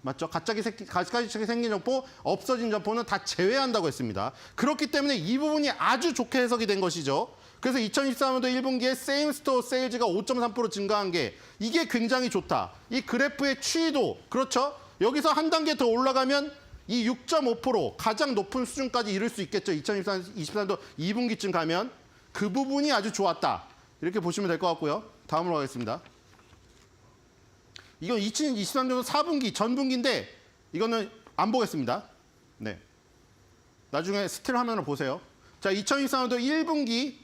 맞죠? 갑자기 생긴 점포, 없어진 점포는 다 제외한다고 했습니다. 그렇기 때문에 이 부분이 아주 좋게 해석이 된 것이죠. 그래서 2023년도 1분기에 세임 스토어 세일즈가 5.3% 증가한 게 이게 굉장히 좋다. 이 그래프의 추이도 그렇죠? 여기서 한 단계 더 올라가면 이 6.5% 가장 높은 수준까지 이룰 수 있겠죠. 2023년도 2분기쯤 가면 그 부분이 아주 좋았다. 이렇게 보시면 될 것 같고요. 다음으로 가겠습니다. 이건 2023년도 4분기 전분기인데 이거는 안 보겠습니다. 네. 나중에 스틸 화면을 보세요. 자, 2023년도 1분기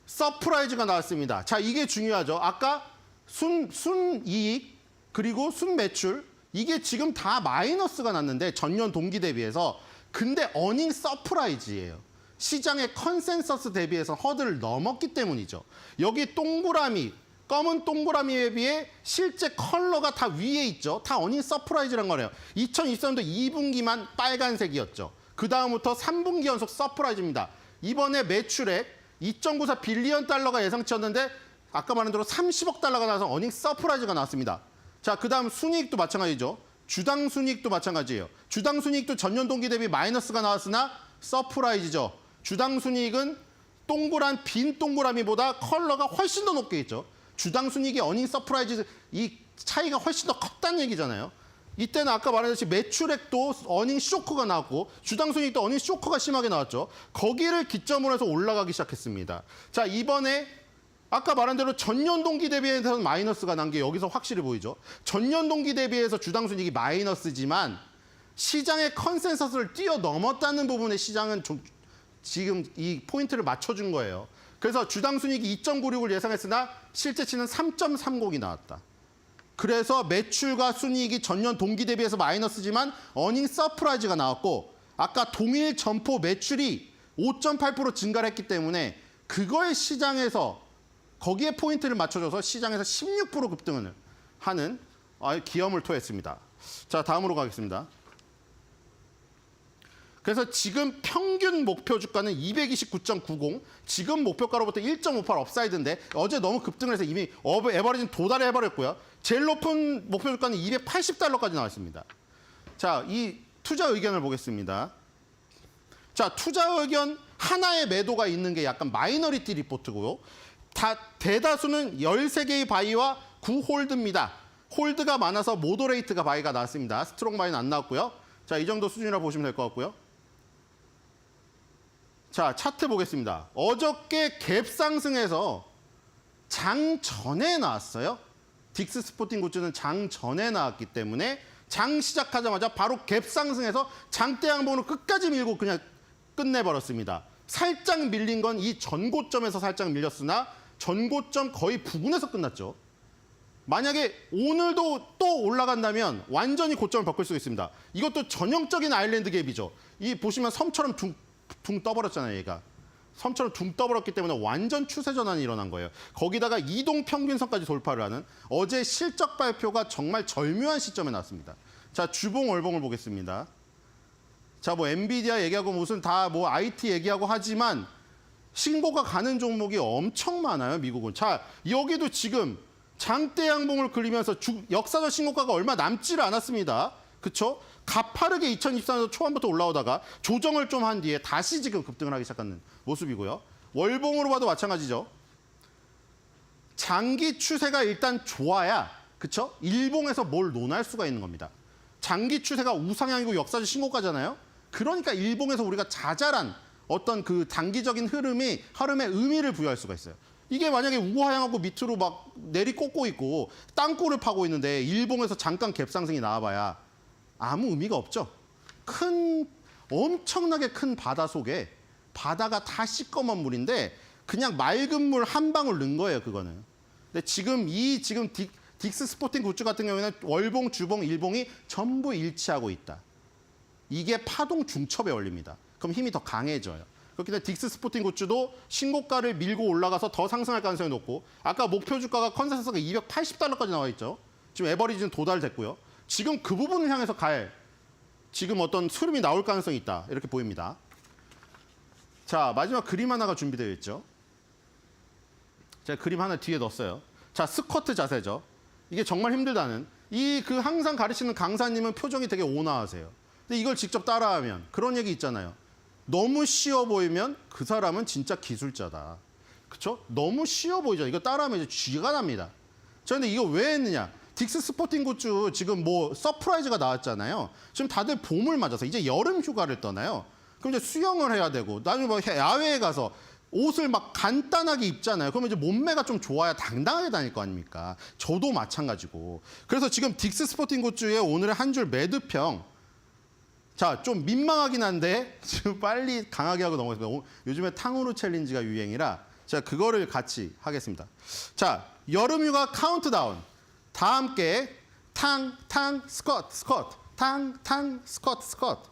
서프라이즈가 나왔습니다. 자, 이게 중요하죠. 아까 순이익 그리고 순매출 이게 지금 다 마이너스가 났는데 전년 동기 대비해서 근데 어닝 서프라이즈예요. 시장의 컨센서스 대비해서 허들을 넘었기 때문이죠. 여기 동그라미 검은 동그라미에 비해 실제 컬러가 다 위에 있죠. 다 어닝 서프라이즈란 거네요. 2023년도 2분기만 빨간색이었죠. 그 다음부터 3분기 연속 서프라이즈입니다. 이번에 매출액 2.94 빌리언 달러가 예상치였는데 아까 말한 대로 30억 달러가 나와서 어닝 서프라이즈가 나왔습니다. 자, 그 다음 순이익도 마찬가지죠. 주당 순이익도 마찬가지예요. 주당 순이익도 전년 동기 대비 마이너스가 나왔으나 서프라이즈죠. 주당 순이익은 동그란 빈 동그라미보다 컬러가 훨씬 더 높게 있죠. 주당 순이익의 어닝 서프라이즈 이 차이가 훨씬 더 컸다는 얘기잖아요. 이때는 아까 말했듯이 매출액도 어닝 쇼크가 나왔고 주당 순이익도 어닝 쇼크가 심하게 나왔죠. 거기를 기점으로 해서 올라가기 시작했습니다. 자, 이번에 아까 말한 대로 전년 동기 대비해서는 마이너스가 난 게 여기서 확실히 보이죠. 전년 동기 대비해서 주당 순이익이 마이너스지만 시장의 컨센서스를 뛰어넘었다는 부분에 시장은 지금 이 포인트를 맞춰준 거예요. 그래서 주당 순이익이 2.96을 예상했으나 실제치는 3.30이 나왔다. 그래서 매출과 순이익이 전년 동기 대비해서 마이너스지만 어닝 서프라이즈가 나왔고 아까 동일 점포 매출이 5.8% 증가를 했기 때문에 그걸 시장에서 거기에 포인트를 맞춰줘서 시장에서 16% 급등을 하는 기염을 토했습니다. 자, 다음으로 가겠습니다. 그래서 지금 평균 목표 주가는 229.90, 지금 목표가로부터 1.58 업사이드인데 어제 너무 급등을 해서 이미 에버리지는 도달해 해버렸고요. 제일 높은 목표 주가는 280달러까지 나왔습니다. 자, 이 투자 의견을 보겠습니다. 자, 투자 의견 하나의 매도가 있는 게 약간 마이너리티 리포트고요. 대다수는 13개의 바이와 9홀드입니다. 홀드가 많아서 모더레이트가 바이가 나왔습니다. 스트롱 바이는 안 나왔고요. 자, 이 정도 수준이라고 보시면 될 것 같고요. 자, 차트 보겠습니다. 어저께 갭 상승해서 장 전에 나왔어요. 딕스 스포팅 굿즈는 장 전에 나왔기 때문에 장 시작하자마자 바로 갭 상승해서 장대 양봉으로 끝까지 밀고 그냥 끝내버렸습니다. 살짝 밀린 건 이 전고점에서 살짝 밀렸으나 전고점 거의 부근에서 끝났죠. 만약에 오늘도 또 올라간다면 완전히 고점을 바꿀 수 있습니다. 이것도 전형적인 아일랜드 갭이죠. 이 보시면 섬처럼 둥 떠버렸잖아요, 얘가. 섬처럼 둥 떠버렸기 때문에 완전 추세 전환이 일어난 거예요. 거기다가 이동 평균선까지 돌파를 하는 어제 실적 발표가 정말 절묘한 시점에 나왔습니다. 자, 주봉 월봉을 보겠습니다. 자, 뭐 엔비디아 얘기하고 무슨 다 뭐 IT 얘기하고 하지만 신고가 가는 종목이 엄청 많아요, 미국은. 자, 여기도 지금 장대 양봉을 그리면서 역사적 신고가가 얼마 남지를 않았습니다. 그렇죠? 가파르게 2024년도 초반부터 올라오다가 조정을 좀 한 뒤에 다시 지금 급등을 하기 시작하는 모습이고요. 월봉으로 봐도 마찬가지죠. 장기 추세가 일단 좋아야 그쵸? 일봉에서 뭘 논할 수가 있는 겁니다. 장기 추세가 우상향이고 역사적 신고가잖아요. 그러니까 일봉에서 우리가 자잘한 어떤 그 단기적인 흐름에 의미를 부여할 수가 있어요. 이게 만약에 우하향하고 밑으로 막 내리꽂고 있고 땅굴을 파고 있는데 일봉에서 잠깐 갭상승이 나와봐야 아무 의미가 없죠. 엄청나게 큰 바다 속에 바다가 다 시꺼먼 물인데 그냥 맑은 물 한 방울 넣은 거예요, 그거는. 근데 지금 딕스 스포팅 굿즈 같은 경우에는 월봉, 주봉, 일봉이 전부 일치하고 있다. 이게 파동 중첩에 올립니다. 그럼 힘이 더 강해져요. 그렇기 때문에 딕스 스포팅 굿즈도 신고가를 밀고 올라가서 더 상승할 가능성이 높고 아까 목표 주가가 컨센서스가 280달러까지 나와 있죠. 지금 에버리지는 도달됐고요. 지금 그 부분을 향해서 지금 어떤 흐름이 나올 가능성이 있다. 이렇게 보입니다. 자, 마지막 그림 하나가 준비되어 있죠. 제가 그림 하나 뒤에 넣었어요. 자, 스쿼트 자세죠. 이게 정말 힘들다는. 항상 가르치는 강사님은 표정이 되게 온화하세요. 근데 이걸 직접 따라하면 그런 얘기 있잖아요. 너무 쉬워 보이면 그 사람은 진짜 기술자다. 그렇죠? 너무 쉬워 보이죠. 이거 따라하면 이제 쥐가 납니다. 저 근데 이거 왜 했느냐? 딕스 스포팅 굿즈 지금 서프라이즈가 나왔잖아요. 지금 다들 봄을 맞아서 이제 여름 휴가를 떠나요. 그럼 이제 수영을 해야 되고 나중에 야외에 가서 옷을 막 간단하게 입잖아요. 그러면 이제 몸매가 좀 좋아야 당당하게 다닐 거 아닙니까? 저도 마찬가지고. 그래서 지금 딕스 스포팅 굿즈의 오늘의 한 줄 매도평. 자, 좀 민망하긴 한데 지금 빨리 강하게 하고 넘어가겠습니다. 요즘에 탕후루 챌린지가 유행이라 제가 그거를 같이 하겠습니다. 자, 여름휴가 카운트다운. 다 함께 탕, 스쿼트, 탕, 스쿼트.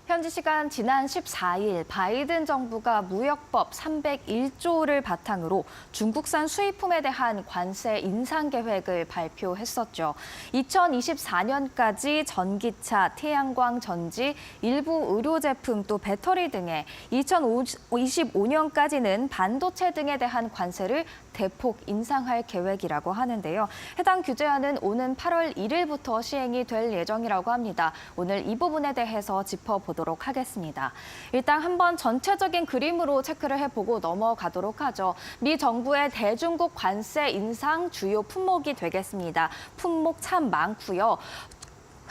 현지 시간 지난 14일 바이든 정부가 무역법 301조를 바탕으로 중국산 수입품에 대한 관세 인상 계획을 발표했었죠. 2024년까지 전기차, 태양광 전지, 일부 의료 제품 또 배터리 등에 2025년까지는 반도체 등에 대한 관세를 대폭 인상할 계획이라고 하는데요. 해당 규제안은 오는 8월 1일부터 시행이 될 예정이라고 합니다. 오늘 이 부분에 대해서 짚어보도록 하겠습니다. 일단 한번 전체적인 그림으로 체크를 해보고 넘어가도록 하죠. 미 정부의 대중국 관세 인상 주요 품목이 되겠습니다. 품목 참 많고요.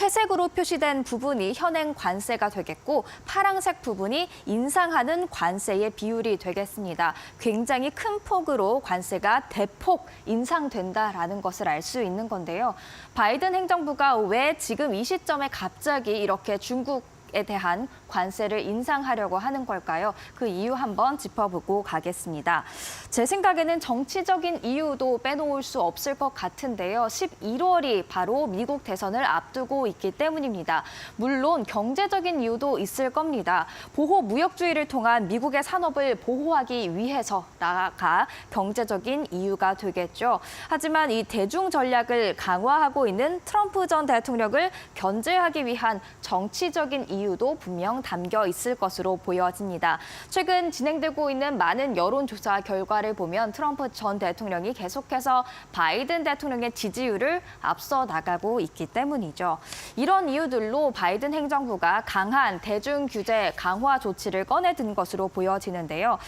회색으로 표시된 부분이 현행 관세가 되겠고 파란색 부분이 인상하는 관세의 비율이 되겠습니다. 굉장히 큰 폭으로 관세가 대폭 인상된다라는 것을 알 수 있는 건데요. 바이든 행정부가 왜 지금 이 시점에 갑자기 이렇게 중국에 대한 관세를 인상하려고 하는 걸까요? 그 이유 한번 짚어보고 가겠습니다. 제 생각에는 정치적인 이유도 빼놓을 수 없을 것 같은데요. 11월이 바로 미국 대선을 앞두고 있기 때문입니다. 물론 경제적인 이유도 있을 겁니다. 보호 무역주의를 통한 미국의 산업을 보호하기 위해서 나아가 경제적인 이유가 되겠죠. 하지만 이 대중 전략을 강화하고 있는 트럼프 전 대통령을 견제하기 위한 정치적인 이유도 분명 담겨 있을 것으로 보여집니다. 최근 진행되고 있는 많은 여론조사 결과를 보면 트럼프 전 대통령이 계속해서 바이든 대통령의 지지율을 앞서 나가고 있기 때문이죠. 이런 이유들로 바이든 행정부가 강한 대중 규제 강화 조치를 꺼내든 것으로 보여지는데요.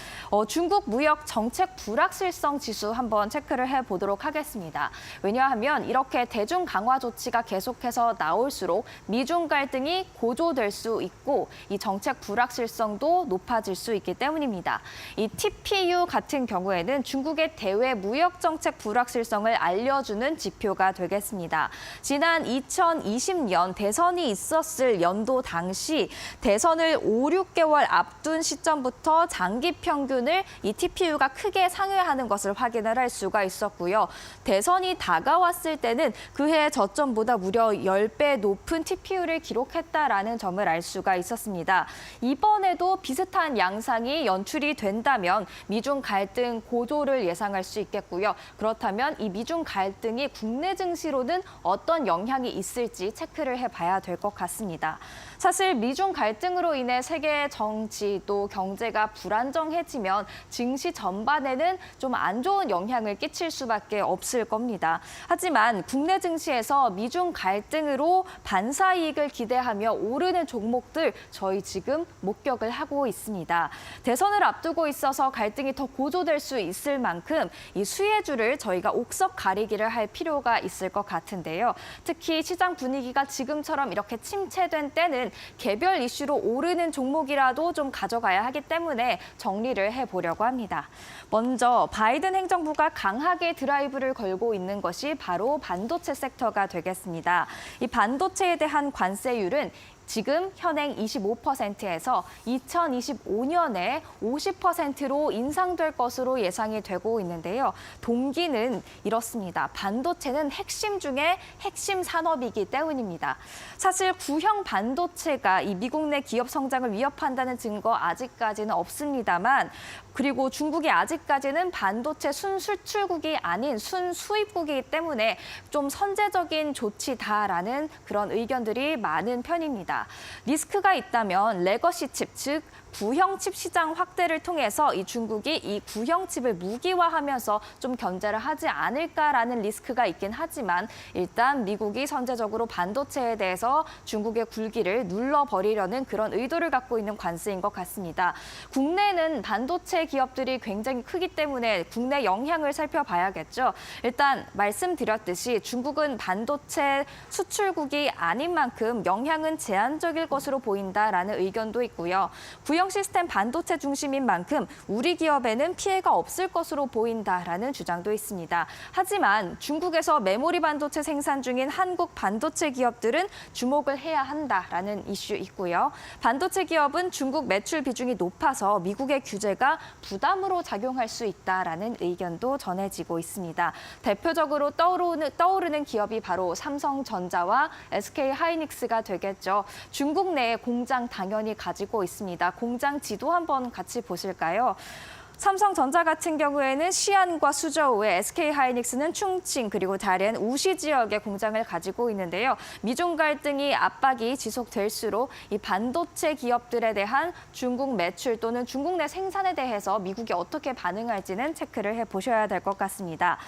중국 무역 정책 불확실성 지수 한번 체크를 해보도록 하겠습니다. 왜냐하면 이렇게 대중 강화 조치가 계속해서 나올수록 미중 갈등이 고조될 수 수 있고 이 정책 불확실성도 높아질 수 있기 때문입니다. 이 TPU 같은 경우에는 중국의 대외 무역 정책 불확실성을 알려주는 지표가 되겠습니다. 지난 2020년 대선이 있었을 연도 당시 대선을 5, 6개월 앞둔 시점부터 장기 평균을 이 TPU가 크게 상회하는 것을 확인을 할 수가 있었고요. 대선이 다가왔을 때는 그해 저점보다 무려 10배 높은 TPU를 기록했다라는 점을 알 수가 있었습니다. 이번에도 비슷한 양상이 연출이 된다면 미중 갈등 고조를 예상할 수 있겠고요. 그렇다면 이 미중 갈등이 국내 증시로는 어떤 영향이 있을지 체크를 해봐야 될 것 같습니다. 사실 미중 갈등으로 인해 세계 정치 또 경제가 불안정해지면 증시 전반에는 좀 안 좋은 영향을 끼칠 수밖에 없을 겁니다. 하지만 국내 증시에서 미중 갈등으로 반사 이익을 기대하며 오르는 종목들 저희 지금 목격을 하고 있습니다. 대선을 앞두고 있어서 갈등이 더 고조될 수 있을 만큼 이 수혜주를 저희가 옥석 가리기를 할 필요가 있을 것 같은데요. 특히 시장 분위기가 지금처럼 이렇게 침체된 때는 개별 이슈로 오르는 종목이라도 좀 가져가야 하기 때문에 정리를 해보려고 합니다. 먼저 바이든 행정부가 강하게 드라이브를 걸고 있는 것이 바로 반도체 섹터가 되겠습니다. 이 반도체에 대한 관세율은 지금 현행 25%에서 2025년에 50%로 인상될 것으로 예상이 되고 있는데요. 동기는 이렇습니다. 반도체는 핵심 중에 핵심 산업이기 때문입니다. 사실 구형 반도체가 이 미국 내 기업 성장을 위협한다는 증거 아직까지는 없습니다만 그리고 중국이 아직까지는 반도체 순수출국이 아닌 순수입국이기 때문에 좀 선제적인 조치다라는 그런 의견들이 많은 편입니다. 리스크가 있다면 레거시 칩, 즉 구형 칩 시장 확대를 통해서 이 중국이 이 구형 칩을 무기화하면서 좀 견제를 하지 않을까라는 리스크가 있긴 하지만 일단 미국이 선제적으로 반도체에 대해서 중국의 굴기를 눌러버리려는 그런 의도를 갖고 있는 관세인 것 같습니다. 국내는 반도체 기업들이 굉장히 크기 때문에 국내 영향을 살펴봐야겠죠. 일단 말씀드렸듯이 중국은 반도체 수출국이 아닌 만큼 영향은 제한적일 것으로 보인다라는 의견도 있고요. 구형 시스템 반도체 중심인 만큼 우리 기업에는 피해가 없을 것으로 보인다라는 주장도 있습니다. 하지만 중국에서 메모리 반도체 생산 중인 한국 반도체 기업들은 주목을 해야 한다라는 이슈 있고요. 반도체 기업은 중국 매출 비중이 높아서 미국의 규제가 부담으로 작용할 수 있다라는 의견도 전해지고 있습니다. 대표적으로 떠오르는 기업이 바로 삼성전자와 SK하이닉스가 되겠죠. 중국 내에 공장 당연히 가지고 있습니다. 공장 지도 한번 같이 보실까요? 삼성전자 같은 경우에는 시안과 수저우에 SK하이닉스는 충칭 그리고 다롄 우시 지역에 공장을 가지고 있는데요. 미중 갈등이 압박이 지속될수록 이 반도체 기업들에 대한 중국 매출 또는 중국 내 생산에 대해서 미국이 어떻게 반응할지는 체크를 해보셔야 될 것 같습니다.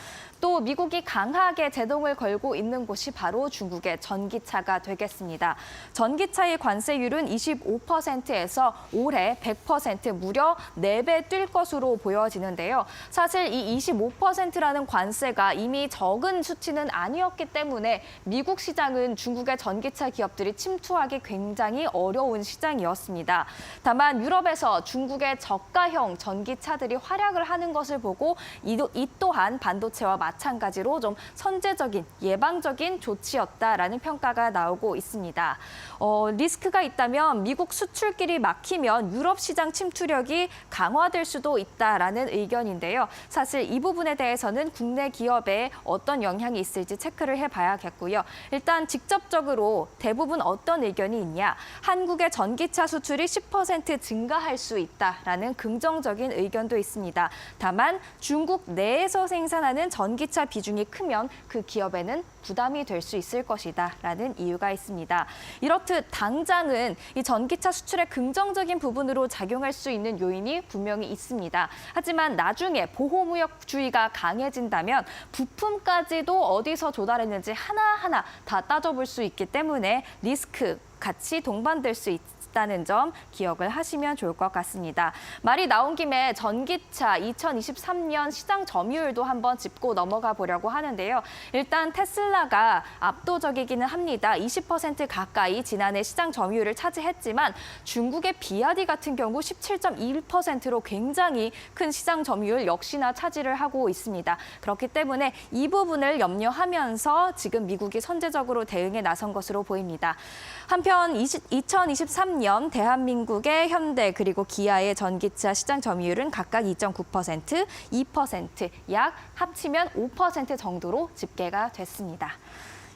또 미국이 강하게 제동을 걸고 있는 곳이 바로 중국의 전기차가 되겠습니다. 전기차의 관세율은 25%에서 올해 100% 무려 4배 뛸 것으로 보여지는데요. 사실 이 25%라는 관세가 이미 적은 수치는 아니었기 때문에 미국 시장은 중국의 전기차 기업들이 침투하기 굉장히 어려운 시장이었습니다. 다만 유럽에서 중국의 저가형 전기차들이 활약을 하는 것을 보고 이 또한 반도체와 마찬가지로 좀 선제적인 예방적인 조치였다라는 평가가 나오고 있습니다. 리스크가 있다면 미국 수출길이 막히면 유럽 시장 침투력이 강화될 수도 있다라는 의견인데요. 사실 이 부분에 대해서는 국내 기업에 어떤 영향이 있을지 체크를 해봐야겠고요. 일단 직접적으로 대부분 어떤 의견이 있냐. 한국의 전기차 수출이 10% 증가할 수 있다라는 긍정적인 의견도 있습니다. 다만 중국 내에서 생산하는 전기차 비중이 크면 그 기업에는 부담이 될 수 있을 것이다라는 이유가 있습니다. 이렇듯 당장은 이 전기차 수출의 긍정적인 부분으로 작용할 수 있는 요인이 분명히 있습니다. 하지만 나중에 보호무역주의가 강해진다면 부품까지도 어디서 조달했는지 하나하나 다 따져볼 수 있기 때문에 리스크 같이 동반될 수 있다는 점 기억을 하시면 좋을 것 같습니다. 말이 나온 김에 전기차 2023년 시장 점유율도 한번 짚고 넘어가 보려고 하는데요. 일단 테슬라가 압도적이기는 합니다. 20% 가까이 지난해 시장 점유율을 차지했지만 중국의 비아디 같은 경우 17.1%로 굉장히 큰 시장 점유율 역시나 차지를 하고 있습니다. 그렇기 때문에 이 부분을 염려하면서 지금 미국이 선제적으로 대응에 나선 것으로 보입니다. 한편 2023년 대한민국의 현대 그리고 기아의 전기차 시장 점유율은 각각 2.9%, 2%, 약 합치면 5% 정도로 집계가 됐습니다.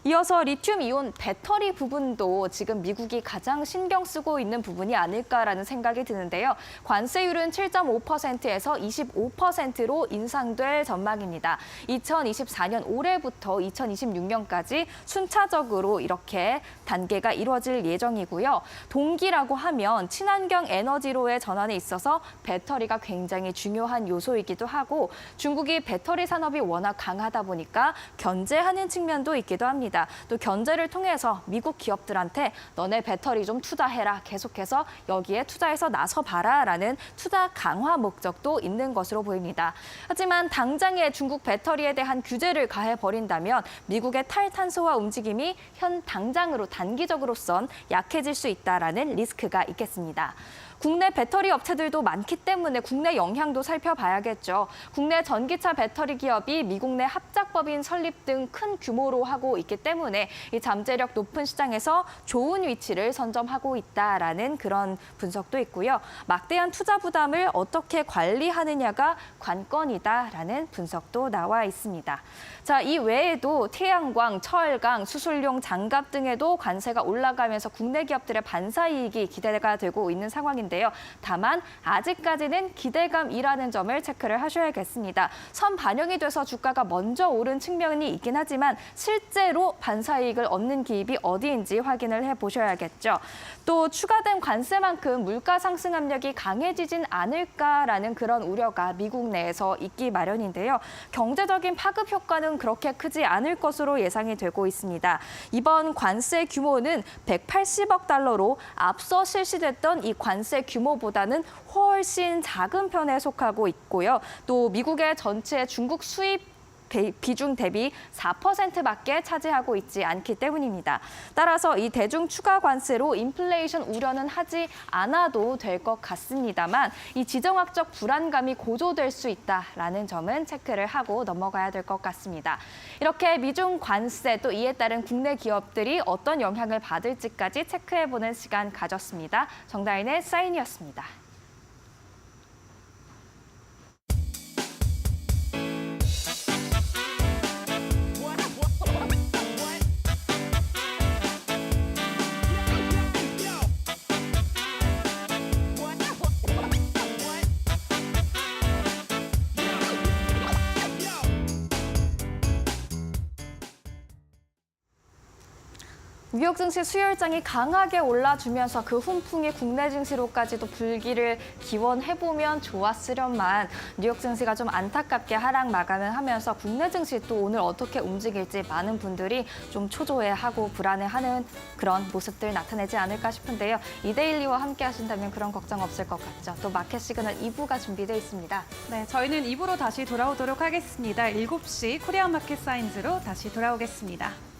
이어서 리튬이온 배터리 부분도 지금 미국이 가장 신경 쓰고 있는 부분이 아닐까라는 생각이 드는데요. 관세율은 7.5%에서 25%로 인상될 전망입니다. 2024년 올해부터 2026년까지 순차적으로 이렇게 단계가 이루어질 예정이고요. 동기라고 하면 친환경 에너지로의 전환에 있어서 배터리가 굉장히 중요한 요소이기도 하고 중국이 배터리 산업이 워낙 강하다 보니까 견제하는 측면도 있기도 합니다. 또 견제를 통해서 미국 기업들한테 너네 배터리 좀 투자해라. 계속해서 여기에 투자해서 나서봐라라는 투자 강화 목적도 있는 것으로 보입니다. 하지만 당장의 중국 배터리에 대한 규제를 가해버린다면 미국의 탈탄소화 움직임이 현 당장으로 단기적으로선 약해질 수 있다라는 리스크가 있겠습니다. 국내 배터리 업체들도 많기 때문에 국내 영향도 살펴봐야겠죠. 국내 전기차 배터리 기업이 미국 내 합작법인 설립 등 큰 규모로 하고 있기 때문에 이 잠재력 높은 시장에서 좋은 위치를 선점하고 있다라는 그런 분석도 있고요. 막대한 투자 부담을 어떻게 관리하느냐가 관건이다라는 분석도 나와 있습니다. 자, 이 외에도 태양광, 철강, 수술용 장갑 등에도 관세가 올라가면서 국내 기업들의 반사 이익이 기대가 되고 있는 상황인데요. 다만 아직까지는 기대감이라는 점을 체크를 하셔야겠습니다. 선 반영이 돼서 주가가 먼저 오른 측면이 있긴 하지만 실제로 반사 이익을 얻는 기업이 어디인지 확인을 해보셔야겠죠. 또 추가된 관세만큼 물가 상승 압력이 강해지진 않을까라는 그런 우려가 미국 내에서 있기 마련인데요. 경제적인 파급 효과는 그렇게 크지 않을 것으로 예상이 되고 있습니다. 이번 관세 규모는 180억 달러로 앞서 실시됐던 이 관세 규모보다는 훨씬 작은 편에 속하고 있고요. 또 미국의 전체 중국 수입 비중 대비 4%밖에 차지하고 있지 않기 때문입니다. 따라서 이 대중 추가 관세로 인플레이션 우려는 하지 않아도 될 것 같습니다만 이 지정학적 불안감이 고조될 수 있다라는 점은 체크를 하고 넘어가야 될 것 같습니다. 이렇게 미중 관세 또 이에 따른 국내 기업들이 어떤 영향을 받을지까지 체크해보는 시간 가졌습니다. 정다인의 사인이었습니다. 뉴욕 증시 수요일장이 강하게 올라주면서 그 훈풍이 국내 증시로까지도 불기를 기원해보면 좋았으련만 뉴욕 증시가 좀 안타깝게 하락 마감을 하면서 국내 증시 또 오늘 어떻게 움직일지 많은 분들이 좀 초조해하고 불안해하는 그런 모습들 나타내지 않을까 싶은데요. 이데일리와 함께 하신다면 그런 걱정 없을 것 같죠. 또 마켓 시그널 2부가 준비되어 있습니다. 네, 저희는 2부로 다시 돌아오도록 하겠습니다. 7시 코리아 마켓 사인즈로 다시 돌아오겠습니다.